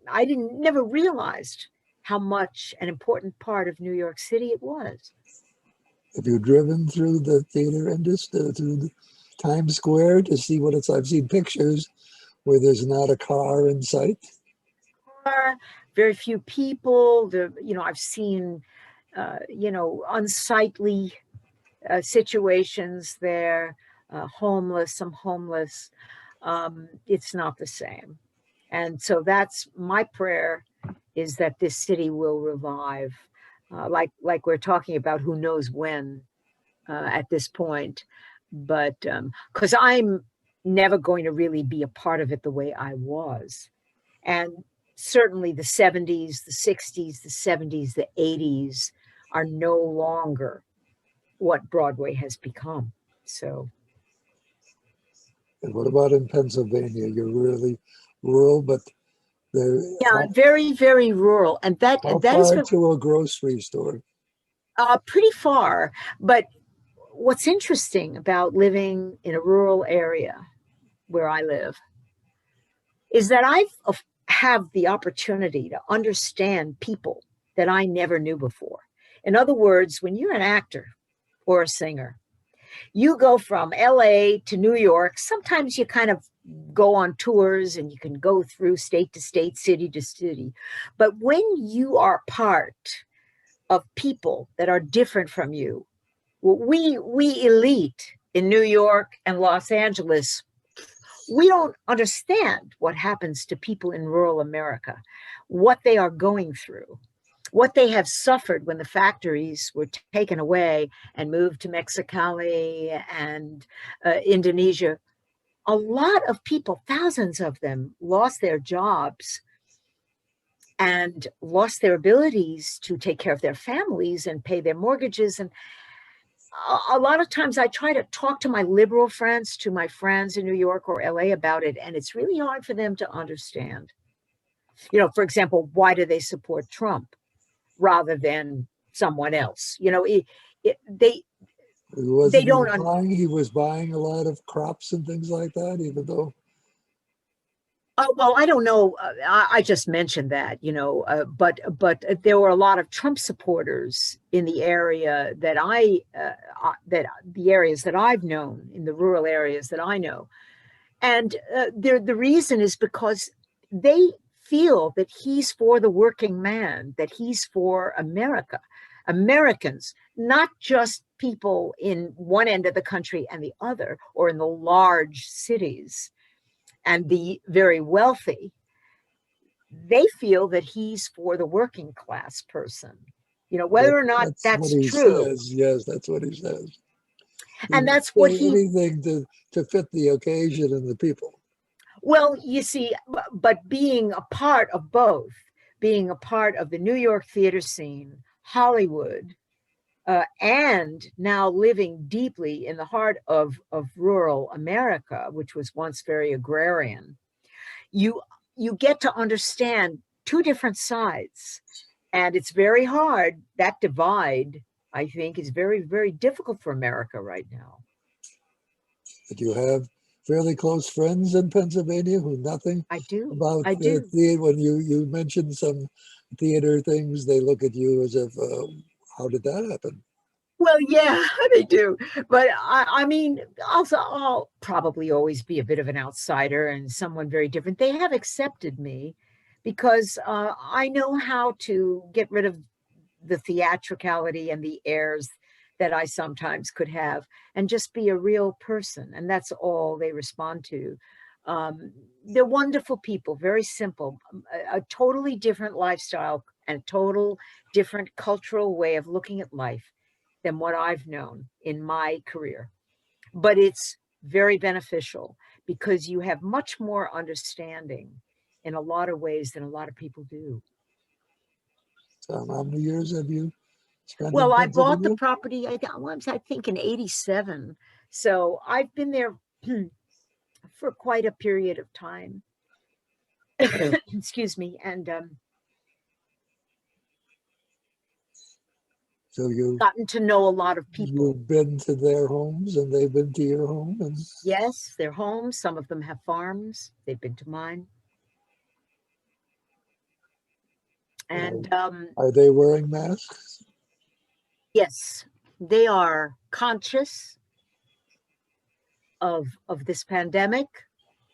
I never realized how much an important part of New York City it was. Have you driven through the theater industry, through the Times Square to see what it's? I've seen pictures where there's not a car in sight. Very few people. I've seen, unsightly situations there. Some homeless. It's not the same. And so that's my prayer, is that this city will revive, like we're talking about, who knows when at this point. But because I'm never going to really be a part of it the way I was. And certainly the 70s, the 60s, the 70s, the 80s are no longer what Broadway has become. So. And what about in Pennsylvania? You're really rural, but very, very rural. And that is to a grocery store. Pretty far. But what's interesting about living in a rural area where I live is that I have the opportunity to understand people that I never knew before. In other words, when you're an actor or a singer, you go from LA to New York. Sometimes you kind of go on tours and you can go through state to state, city to city. But when you are part of people that are different from you, we elite in New York and Los Angeles, we don't understand what happens to people in rural America, what they are going through, what they have suffered when the factories were taken away and moved to Mexicali and Indonesia. A lot of people, thousands of them, lost their jobs and lost their abilities to take care of their families and pay their mortgages. And a lot of times I try to talk to my liberal friends, to my friends in New York or LA about it, and it's really hard for them to understand. You know, for example, why do they support Trump rather than someone else? You know, they don't. He was buying a lot of crops and things like that, even though. Oh, well, I don't know. I just mentioned that, you know, but there were a lot of Trump supporters in the area that that the areas that I've known, in the rural areas that I know. And the reason is because they feel that he's for the working man, that he's for America, Americans, not just people in one end of the country and the other, or in the large cities and the very wealthy. They feel that he's for the working class person, you know, whether or not that's true. Says. Yes, that's what he says. And that's what he, anything to fit the occasion and the people. Well, you see, but being a part of both, being a part of the New York theater scene, Hollywood, and now living deeply in the heart of rural America, which was once very agrarian, you get to understand two different sides. And it's very hard. That divide, I think, is very, very difficult for America right now. But you have fairly close friends in Pennsylvania who nothing about the theater. When you mentioned some theater things, they look at you as if, how did that happen? Well, yeah, they do. But I mean, also, I'll probably always be a bit of an outsider and someone very different. They have accepted me because I know how to get rid of the theatricality and the airs that I sometimes could have and just be a real person. And that's all they respond to. They're wonderful people, very simple, a totally different lifestyle and total different cultural way of looking at life than what I've known in my career. But it's very beneficial because you have much more understanding in a lot of ways than a lot of people do. So how many years have you spent? Well, I bought the property, I think in 87. So I've been there for quite a period of time. Excuse me. And so you've gotten to know a lot of people. You've been to their homes and they've been to your home? And yes, their homes. Some of them have farms. They've been to mine. And are they wearing masks? Yes, they are conscious of this pandemic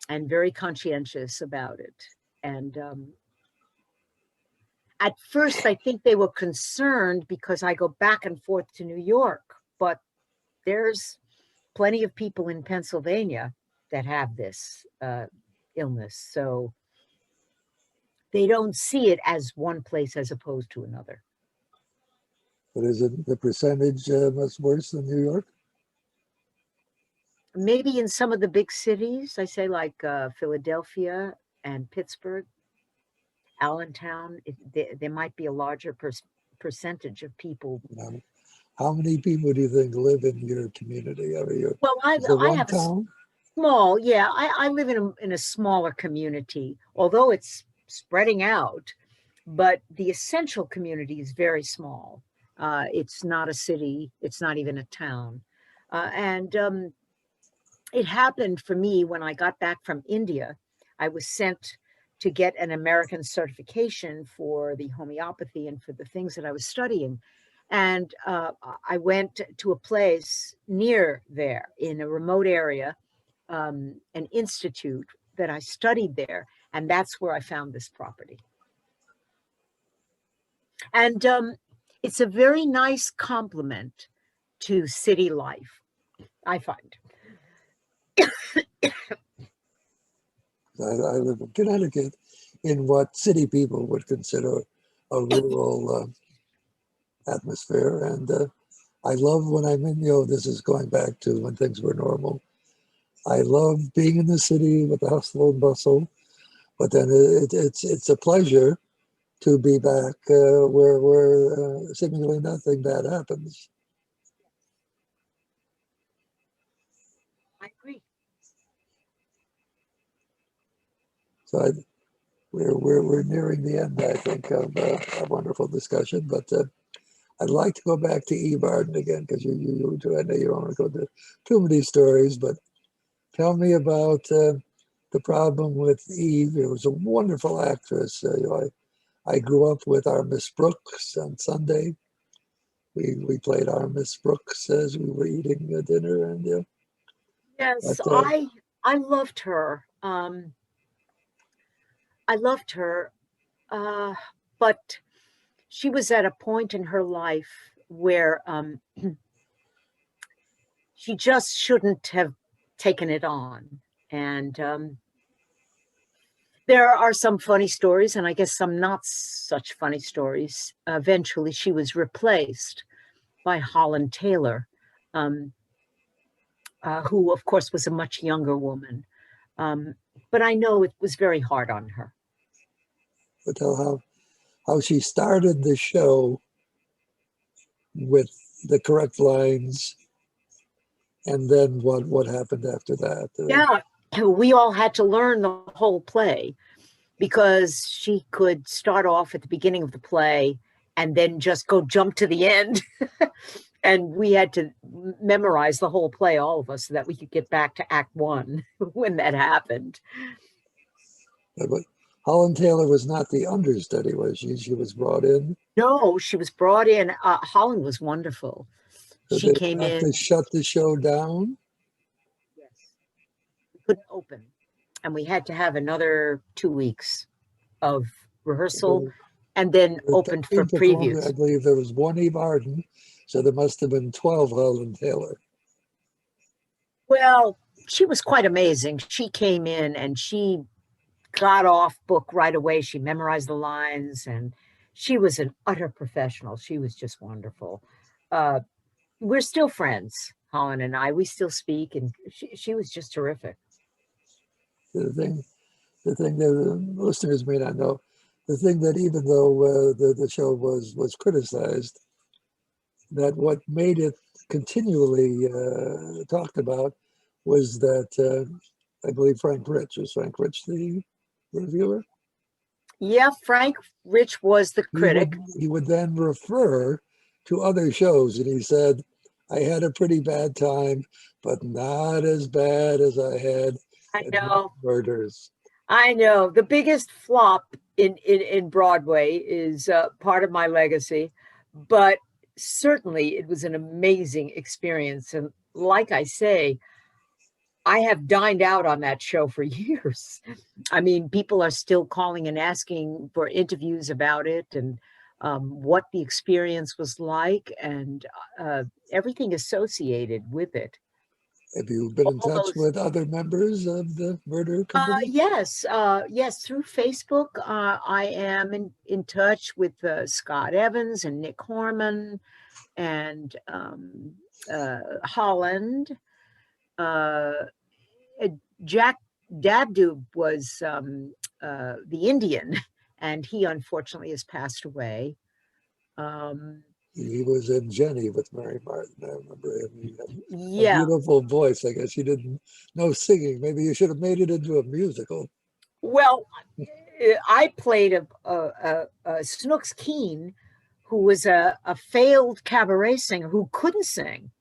and very conscientious about it. And at first, I think they were concerned because I go back and forth to New York, but there's plenty of people in Pennsylvania that have this illness. So they don't see it as one place as opposed to another. But is it the percentage much worse than New York? Maybe in some of the big cities, I say like Philadelphia and Pittsburgh, Allentown, there might be a larger percentage of people. How many people do you think live in your community? Well, I have town? Small, yeah. I live in a smaller community, although it's spreading out, but the essential community is very small. It's not a city. It's not even a town. And it happened for me when I got back from India. I was sent to get an American certification for the homeopathy and for the things that I was studying. And I went to a place near there in a remote area, an institute that I studied there. And that's where I found this property. And it's a very nice complement to city life, I find. I live in Connecticut, in what city people would consider rural atmosphere. And I love when I'm in, this is going back to when things were normal. I love being in the city with the hustle and bustle, but then it's a pleasure to be back where seemingly nothing bad happens. I agree. So we're nearing the end, I think, of a wonderful discussion. But I'd like to go back to Eve Arden again, because you I know you don't want to go to too many stories, but tell me about the problem with Eve. It was a wonderful actress. I grew up with our Miss Brooks on Sunday. We played our Miss Brooks as we were eating dinner, and Yes, but, I loved her. I loved her, uh, but she was at a point in her life where she just shouldn't have taken it on. And there are some funny stories, and I guess some not such funny stories. Eventually, she was replaced by Holland Taylor, um, who, of course, was a much younger woman. Um, but I know it was very hard on her. tell how she started the show with the correct lines, and then what happened after that. Yeah, we all had to learn the whole play because she could start off at the beginning of the play and then just go jump to the end. And we had to memorize the whole play, all of us, so that we could get back to Act One when that happened. But Holland Taylor was not the understudy, was she? She was brought in. No, she was brought in. Holland was wonderful. So She they came have in. to shut the show down. Yes, we couldn't open, and we had to have another 2 weeks of rehearsal and then The opened for 13 performers, I previews. believe there was one Eve Arden, so there must have been 12 Holland Taylor. Well, she was quite amazing. She came in and she got off book right away. She memorized the lines and she was an utter professional. She was just wonderful. Uh, we're still friends, Holland and I. We still speak, and she was just terrific. The thing, the thing that the listeners may not know, the thing that even though the show was criticized, that what made it continually talked about was that I believe Frank Rich, the reviewer? Yeah, Frank Rich was the He would critic. he would then refer to other shows, and he said, "I had a pretty bad time, but not as bad as I had I at know. Murders." I know. The biggest flop in Broadway is part of my legacy, but certainly it was an amazing experience. And like I say, I have dined out on that show for years. I mean, people are still calling and asking for interviews about it and what the experience was like and everything associated with it. Have you been in All touch those with other members of the murder company? yes, through Facebook, I am in touch with Scott Evans and Nick Horman and Holland. Uh, Jack Dabdoob was the Indian, and he unfortunately has passed away. Um, He was in Jenny with Mary Martin. I remember him. He had a yeah, beautiful voice. I guess he didn't know singing. Maybe you should have made it into a musical. well, I played a Snooks Keene, who was a failed cabaret singer who couldn't sing.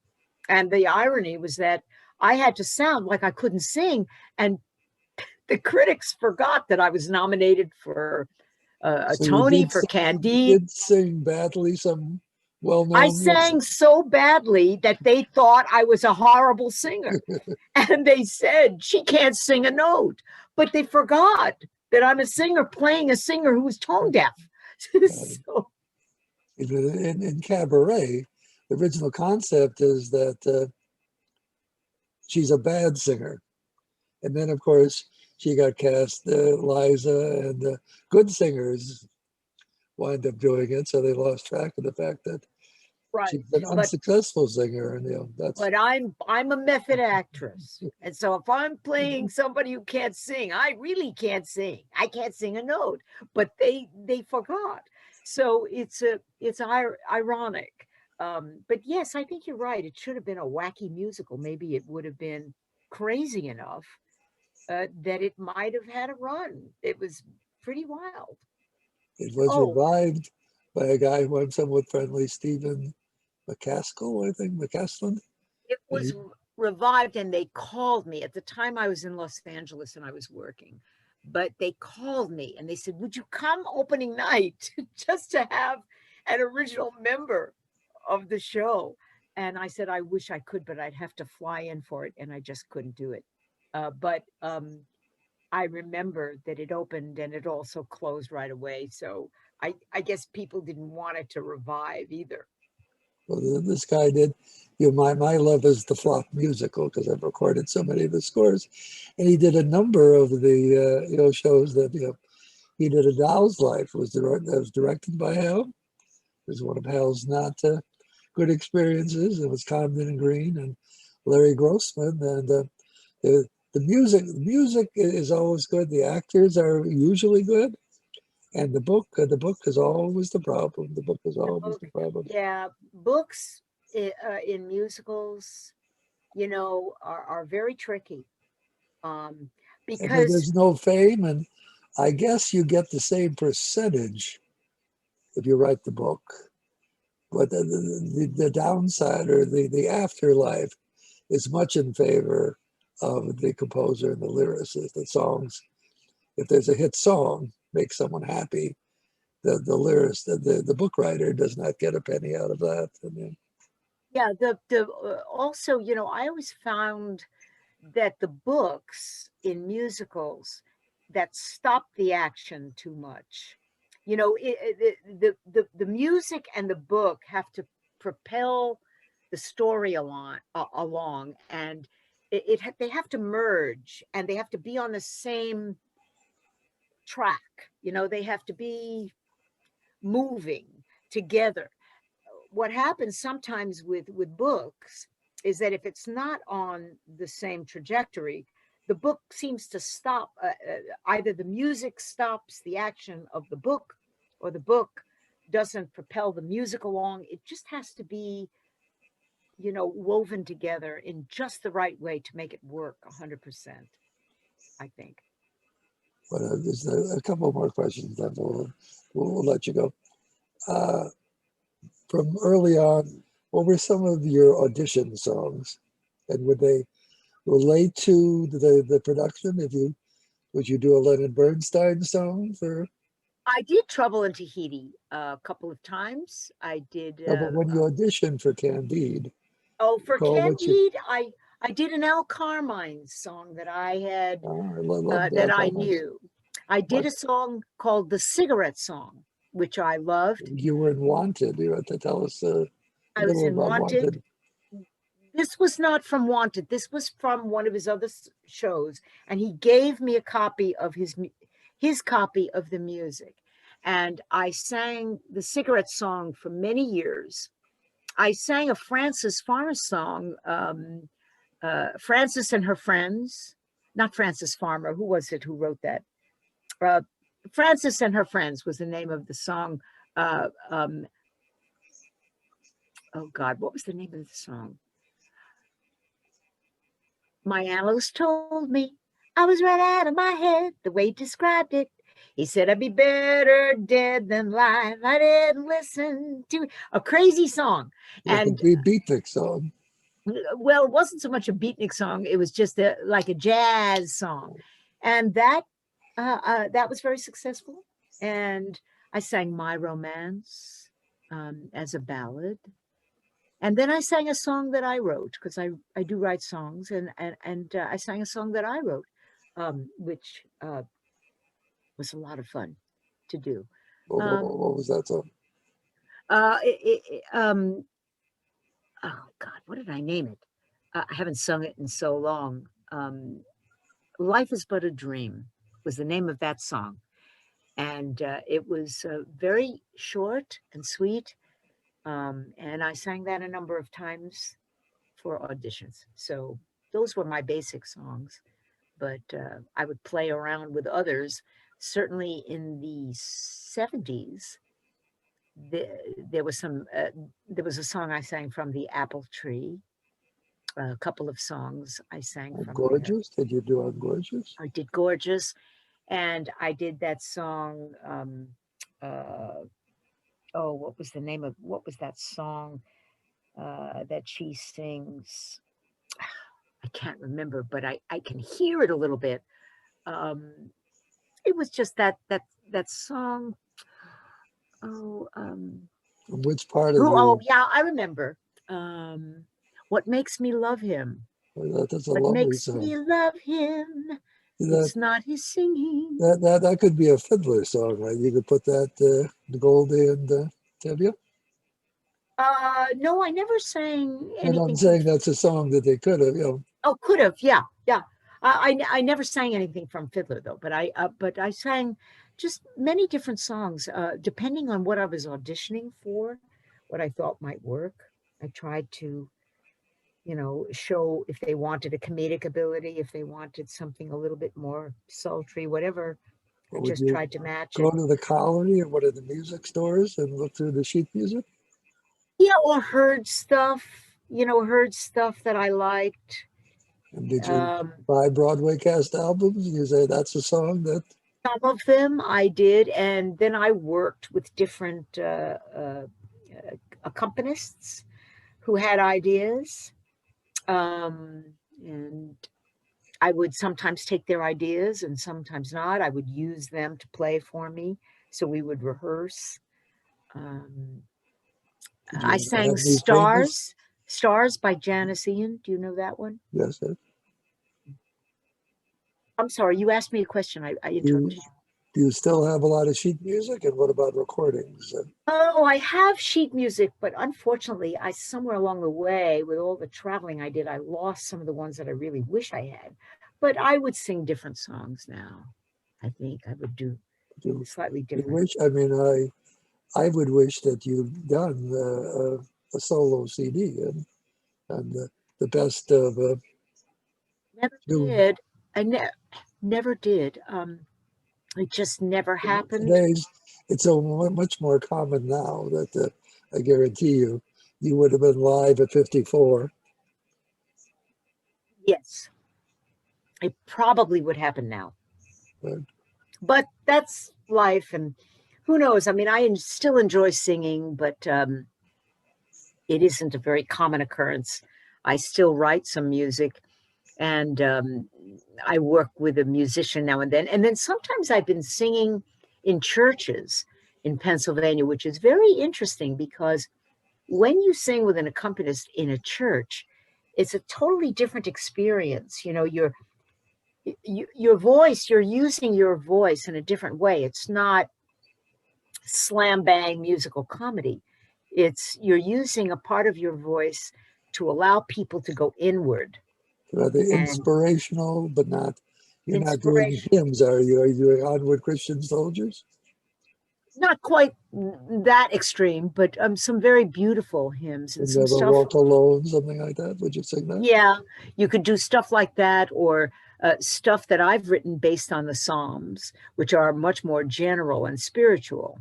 And the irony was that I had to sound like I couldn't sing. And the critics forgot that I was nominated for a So Tony for you Candide. did sing badly some I well-known sang music. so badly that they thought I was a horrible singer. And they said, she can't sing a note. But they forgot that I'm a singer playing a singer who's tone deaf. So, In cabaret, the original concept is that she's a bad singer. And then, of course, she got cast, Liza, and good singers wind up doing it, so they lost track of the fact that Right. she's an But unsuccessful singer, and that's but I'm a method actress. And so if I'm playing somebody who can't sing, I really can't sing. I can't sing a note, but they forgot. So it's ironic. But yes, I think you're right. It should have been a wacky musical. Maybe it would have been crazy enough that it might have had a run. It was pretty wild. it was Oh, revived by a guy who I'm somewhat friendly, Stephen McCaskill, I think, McCaslin. it And was revived, and they called me at the time. I was in Los Angeles and I was working, but they called me and they said, would you come opening night just to have an original member of the show? And I said, I wish I could, but I'd have to fly in for it, and I just couldn't do it. But I remember that it opened and it also closed right away, so I guess people didn't want it to revive either. well, this guy did. My love is the flop musical, because I've recorded so many of the scores, and he did a number of the shows that he did. A Doll's Life that was directed by Hal. It was one of Hal's not good experiences. It was Comden and Green and Larry Grossman, and the music is always good. The actors are usually good, and the book is always the problem. The book is The always book, the problem. yeah, books in musicals, are very tricky, um, And then because there's no fame, and I guess you get the same percentage if you write the book. But the downside, or the afterlife, is much in favor of the composer and the lyricist. The songs, if there's a hit song, makes someone happy. The lyricist, the book writer, does not get a penny out of that. yeah, the also, I always found that the books in musicals that stop the action too much. The music and the book have to propel the story along, and they have to merge, and they have to be on the same track. They have to be moving together. What happens sometimes with books is that if it's not on the same trajectory, the book seems to stop. Either the music stops the action of the book, or the book doesn't propel the music along. It just has to be, woven together in just the right way to make it work 100%, I think. But there's a couple more questions, then we'll let you go. Uh, from early on, what were some of your audition songs, and would they relate to the production? Would you do a Leonard Bernstein song for? I did Trouble in Tahiti a couple of times. I did. No, but when you auditioned for Candide, Oh, for call what you. Candide, I did an Al Carmine song that I had, I love that Al I Carmine's. knew. I did What a song called The Cigarette Song, which I loved. you were in Wanted. You have to tell us a I was little in about Wanted. Wanted. This was not from Wanted. This was from one of his other shows, and he gave me a copy of his copy of the music, and I sang the Cigarette Song for many years. I sang a Frances Farmer song, Frances and Her Friends. Not Frances Farmer. Who was it who wrote that? Uh, Frances and Her Friends was the name of the song. Uh, um, oh God, what was the name of the song? My analyst told me I was right out of my head the way he described it. He said I'd be better dead than alive. I didn't listen to a crazy song. Like a And beatnik song. well, it wasn't so much a beatnik song. It was just like a jazz song. And that was very successful. And I sang My Romance as a ballad. And then I sang a song that I wrote, because I do write songs, and I sang a song that I wrote, which was a lot of fun to do. What was that song? It, oh God, what did I name it? I haven't sung it in so long. Life is But a Dream was the name of that song. And it was very short and sweet. And I sang that a number of times for auditions. So those were my basic songs. But I would play around with others. Certainly in the 70s, there was there was a song I sang from the Apple Tree. A couple of songs I sang I'm from there. Gorgeous. Did you do I'm Gorgeous? I did Gorgeous, and I did that song. Oh, what was that song that she sings? I can't remember, but I can hear it a little bit. It was just that song. Oh, From which part of oh the, yeah, I remember. Um, what makes me love him? that's a What lovely makes song. me love him? That, It's not his singing. that could be a Fiddler song, right? You could put that, Goldie and Tevye. No, I never sang And I'm anything from. saying that's a song that they could have, Oh, could have, yeah, yeah. I never sang anything from Fiddler though, but I sang just many different songs, depending on what I was auditioning for, what I thought might work. I tried to, show if they wanted a comedic ability, if they wanted something a little bit more sultry, whatever. I or would just you tried to match go it. to the Colony or one of the music stores and look through the sheet music? Yeah, or heard stuff that I liked. And did you Um, buy Broadway cast albums? You say that's a song that, Some of them I did, and then I worked with different accompanists who had ideas. And I would sometimes take their ideas and sometimes not. I would use them to play for me. So we would rehearse. Um, did I you ever sang have any famous? Stars by Janice Ian. Do you know that one? Yes, I'm sorry, you asked me a question. I you, interrupted you. do you still have a lot of sheet music? And what about recordings? Oh, I have sheet music, but unfortunately, I somewhere along the way, with all the traveling I did, I lost some of the ones that I really wish I had. But I would sing different songs now. I think I would do Do slightly you different. wish? I mean, I would wish that you'd done a solo CD and the best of Never June. did. I never did. It just never happened. Today's, it's so much more common now that I guarantee you, you would have been live at 54. Yes, it probably would happen now. But But that's life, and who knows? I mean, still enjoy singing, but it isn't a very common occurrence. I still write some music, and I work with a musician now and then. And then sometimes I've been singing in churches in Pennsylvania, which is very interesting because when you sing with an accompanist in a church, it's a totally different experience. Your voice, you're using your voice in a different way. It's not slam bang musical comedy. It's you're using a part of your voice to allow people to go inward rather and inspirational, but not, you're not doing inspiration. hymns, are you? Are you doing Onward Christian Soldiers? Not quite that extreme, but some very beautiful hymns and And some Never stuff. Walk Alone, something like that? Would you sing that? Yeah, you could do stuff like that, or stuff that I've written based on the Psalms, which are much more general and spiritual.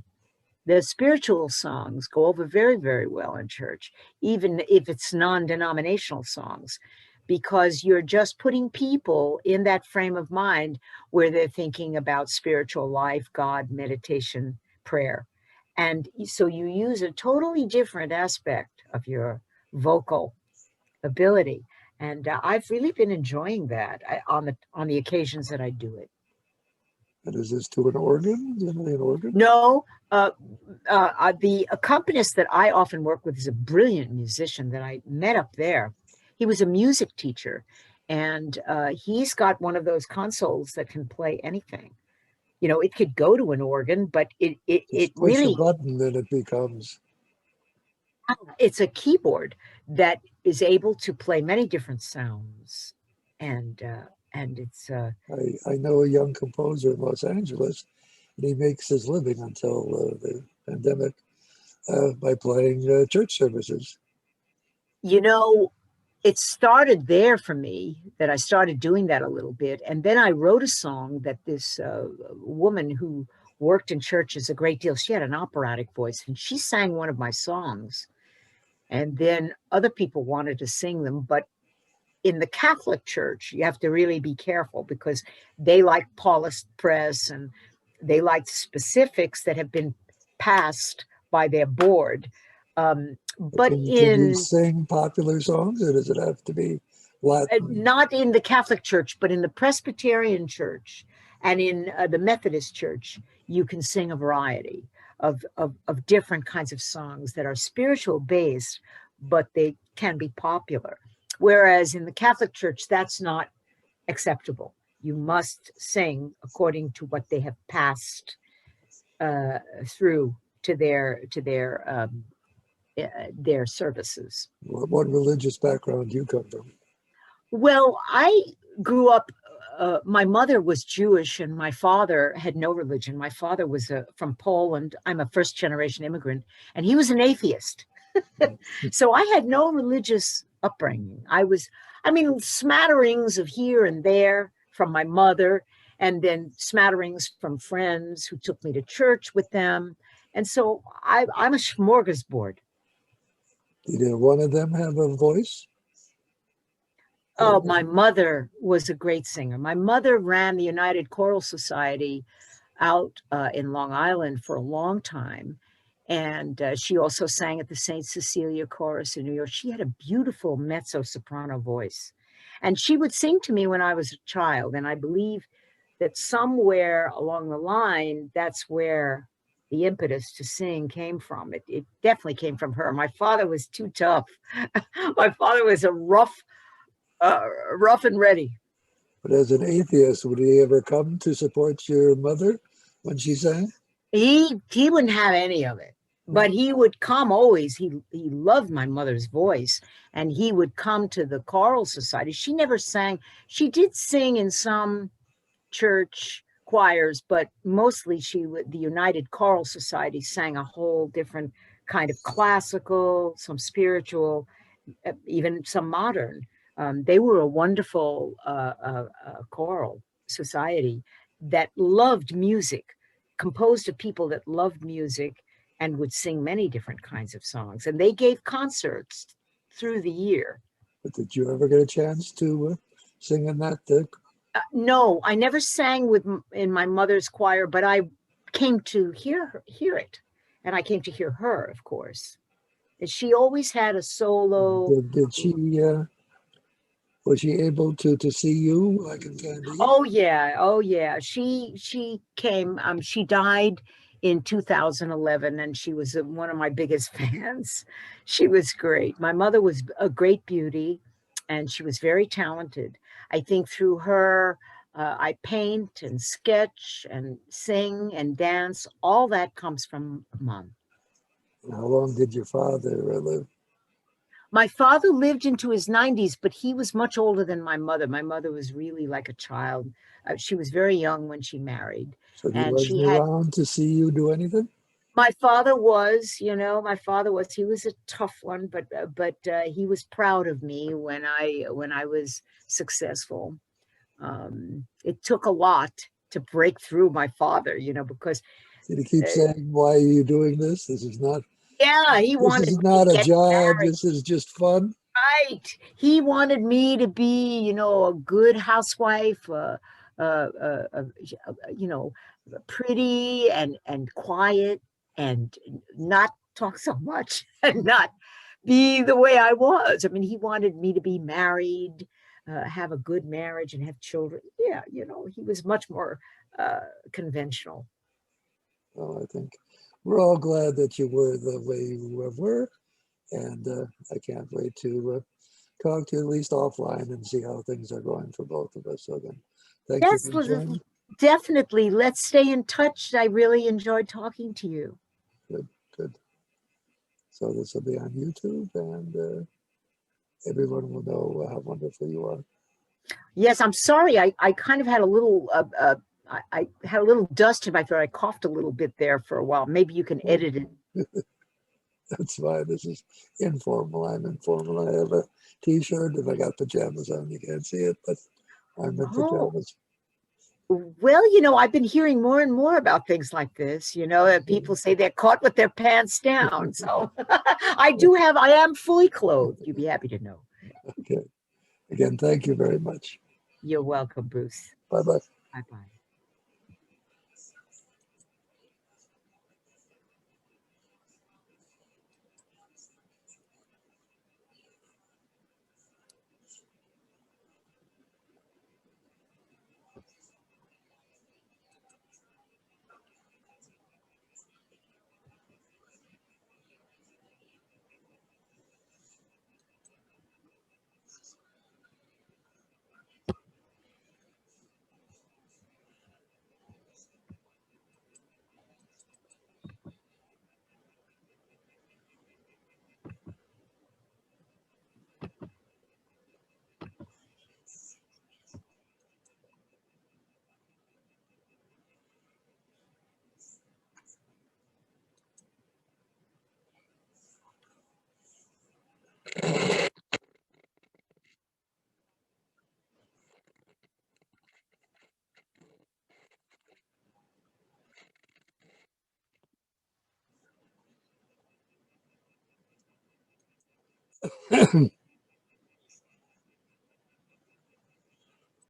The spiritual songs go over very, very well in church, even if it's non-denominational songs, because you're just putting people in that frame of mind where they're thinking about spiritual life, God, meditation, prayer. And so you use a totally different aspect of your vocal ability. And I've really been enjoying that on the occasions that I do it. And is this to an organ? Do you play an organ? No, the accompanist that I often work with is a brilliant musician that I met up there. He was a music teacher, and he's got one of those consoles that can play anything. It could go to an organ, but it Just push a really, button and it becomes. it's a keyboard that is able to play many different sounds, and it's I know a young composer in Los Angeles, And he makes his living until the pandemic by playing church services. You know, it started there for me, that I started doing that a little bit. And then I wrote a song that this woman who worked in churches a great deal, she had an operatic voice, and she sang one of my songs. And then other people wanted to sing them. But in the Catholic Church, you have to really be careful because they like Paulist press and they like specifics that have been passed by their board. But Can you in sing popular songs, or does it have to be Latin? not in the Catholic Church, but in the Presbyterian Church and in the Methodist Church, you can sing a variety of different kinds of songs that are spiritual based, but they can be popular. Whereas in the Catholic Church, that's not acceptable. You must sing according to what they have passed through to their services. What religious background do you come from? Well, I grew up, my mother was Jewish and my father had no religion. My father was from Poland. I'm a first generation immigrant, and he was an atheist. So I had no religious upbringing. I mean, smatterings of here and there from my mother, and then smatterings from friends who took me to church with them. And so I'm a smorgasbord. Did one of them have a voice? Oh, my mother was a great singer. My mother ran the United Choral Society out in Long Island for a long time. And she also sang at the St. Cecilia Chorus in New York. She had a beautiful mezzo-soprano voice. And she would sing to me when I was a child. And I believe that somewhere along the line, that's where the impetus to sing came from. It definitely came from her. My father was too tough. My father was a rough and ready. But as an atheist, would he ever come to support your mother when she sang? He wouldn't have any of it, but he would come always. He loved my mother's voice, and he would come to the choral society. She never sang. She did sing in some church choirs, but mostly the United Choral Society sang a whole different kind of classical, some spiritual, even some modern. They were a wonderful choral society that loved music, composed of people that loved music and would sing many different kinds of songs. And they gave concerts through the year. But did you ever get a chance to sing in that? No, I never sang in my mother's choir, but I came to hear it. And I came to hear her, of course. And she always had a solo. Did she, was she able to see you like in Candide? Oh yeah. She came. She died in 2011, and she was one of my biggest fans. She was great. My mother was a great beauty, and she was very talented. I think through her, I paint and sketch and sing and dance. All that comes from Mom. How long did your father live? My father lived into his 90s, but he was much older than my mother. My mother was really like a child. She was very young when she married. So he And wasn't around to see you do anything? My father was, he was a tough one, but he was proud of me when I was successful. It took a lot to break through my father, because. Did he keep saying, why are you doing this? This is not. Yeah, he wanted. This is not a job. This is just fun. Right. He wanted me to be, a good housewife, pretty and quiet and not talk so much and not be the way I was. I mean, he wanted me to be married, have a good marriage and have children. Yeah, he was much more conventional. Well, I think we're all glad that you were the way you were. And I can't wait to talk to you at least offline and see how things are going for both of us. So then, thank you for joining. Definitely. Let's stay in touch. I really enjoyed talking to you. Good. So this will be on YouTube, and everyone will know how wonderful you are. Yes, I'm sorry. I kind of had a little I had a little dust in my throat. I coughed a little bit there for a while. Maybe you can edit it. That's fine. This is informal. I'm informal. I have a t-shirt and I got pajamas on. You can't see it, but I'm in Oh, pajamas. well, I've been hearing more and more about things like this, that people say they're caught with their pants down. So I am fully clothed. You'd be happy to know. Okay. Again, thank you very much. You're welcome, Bruce. Bye-bye. Bye-bye.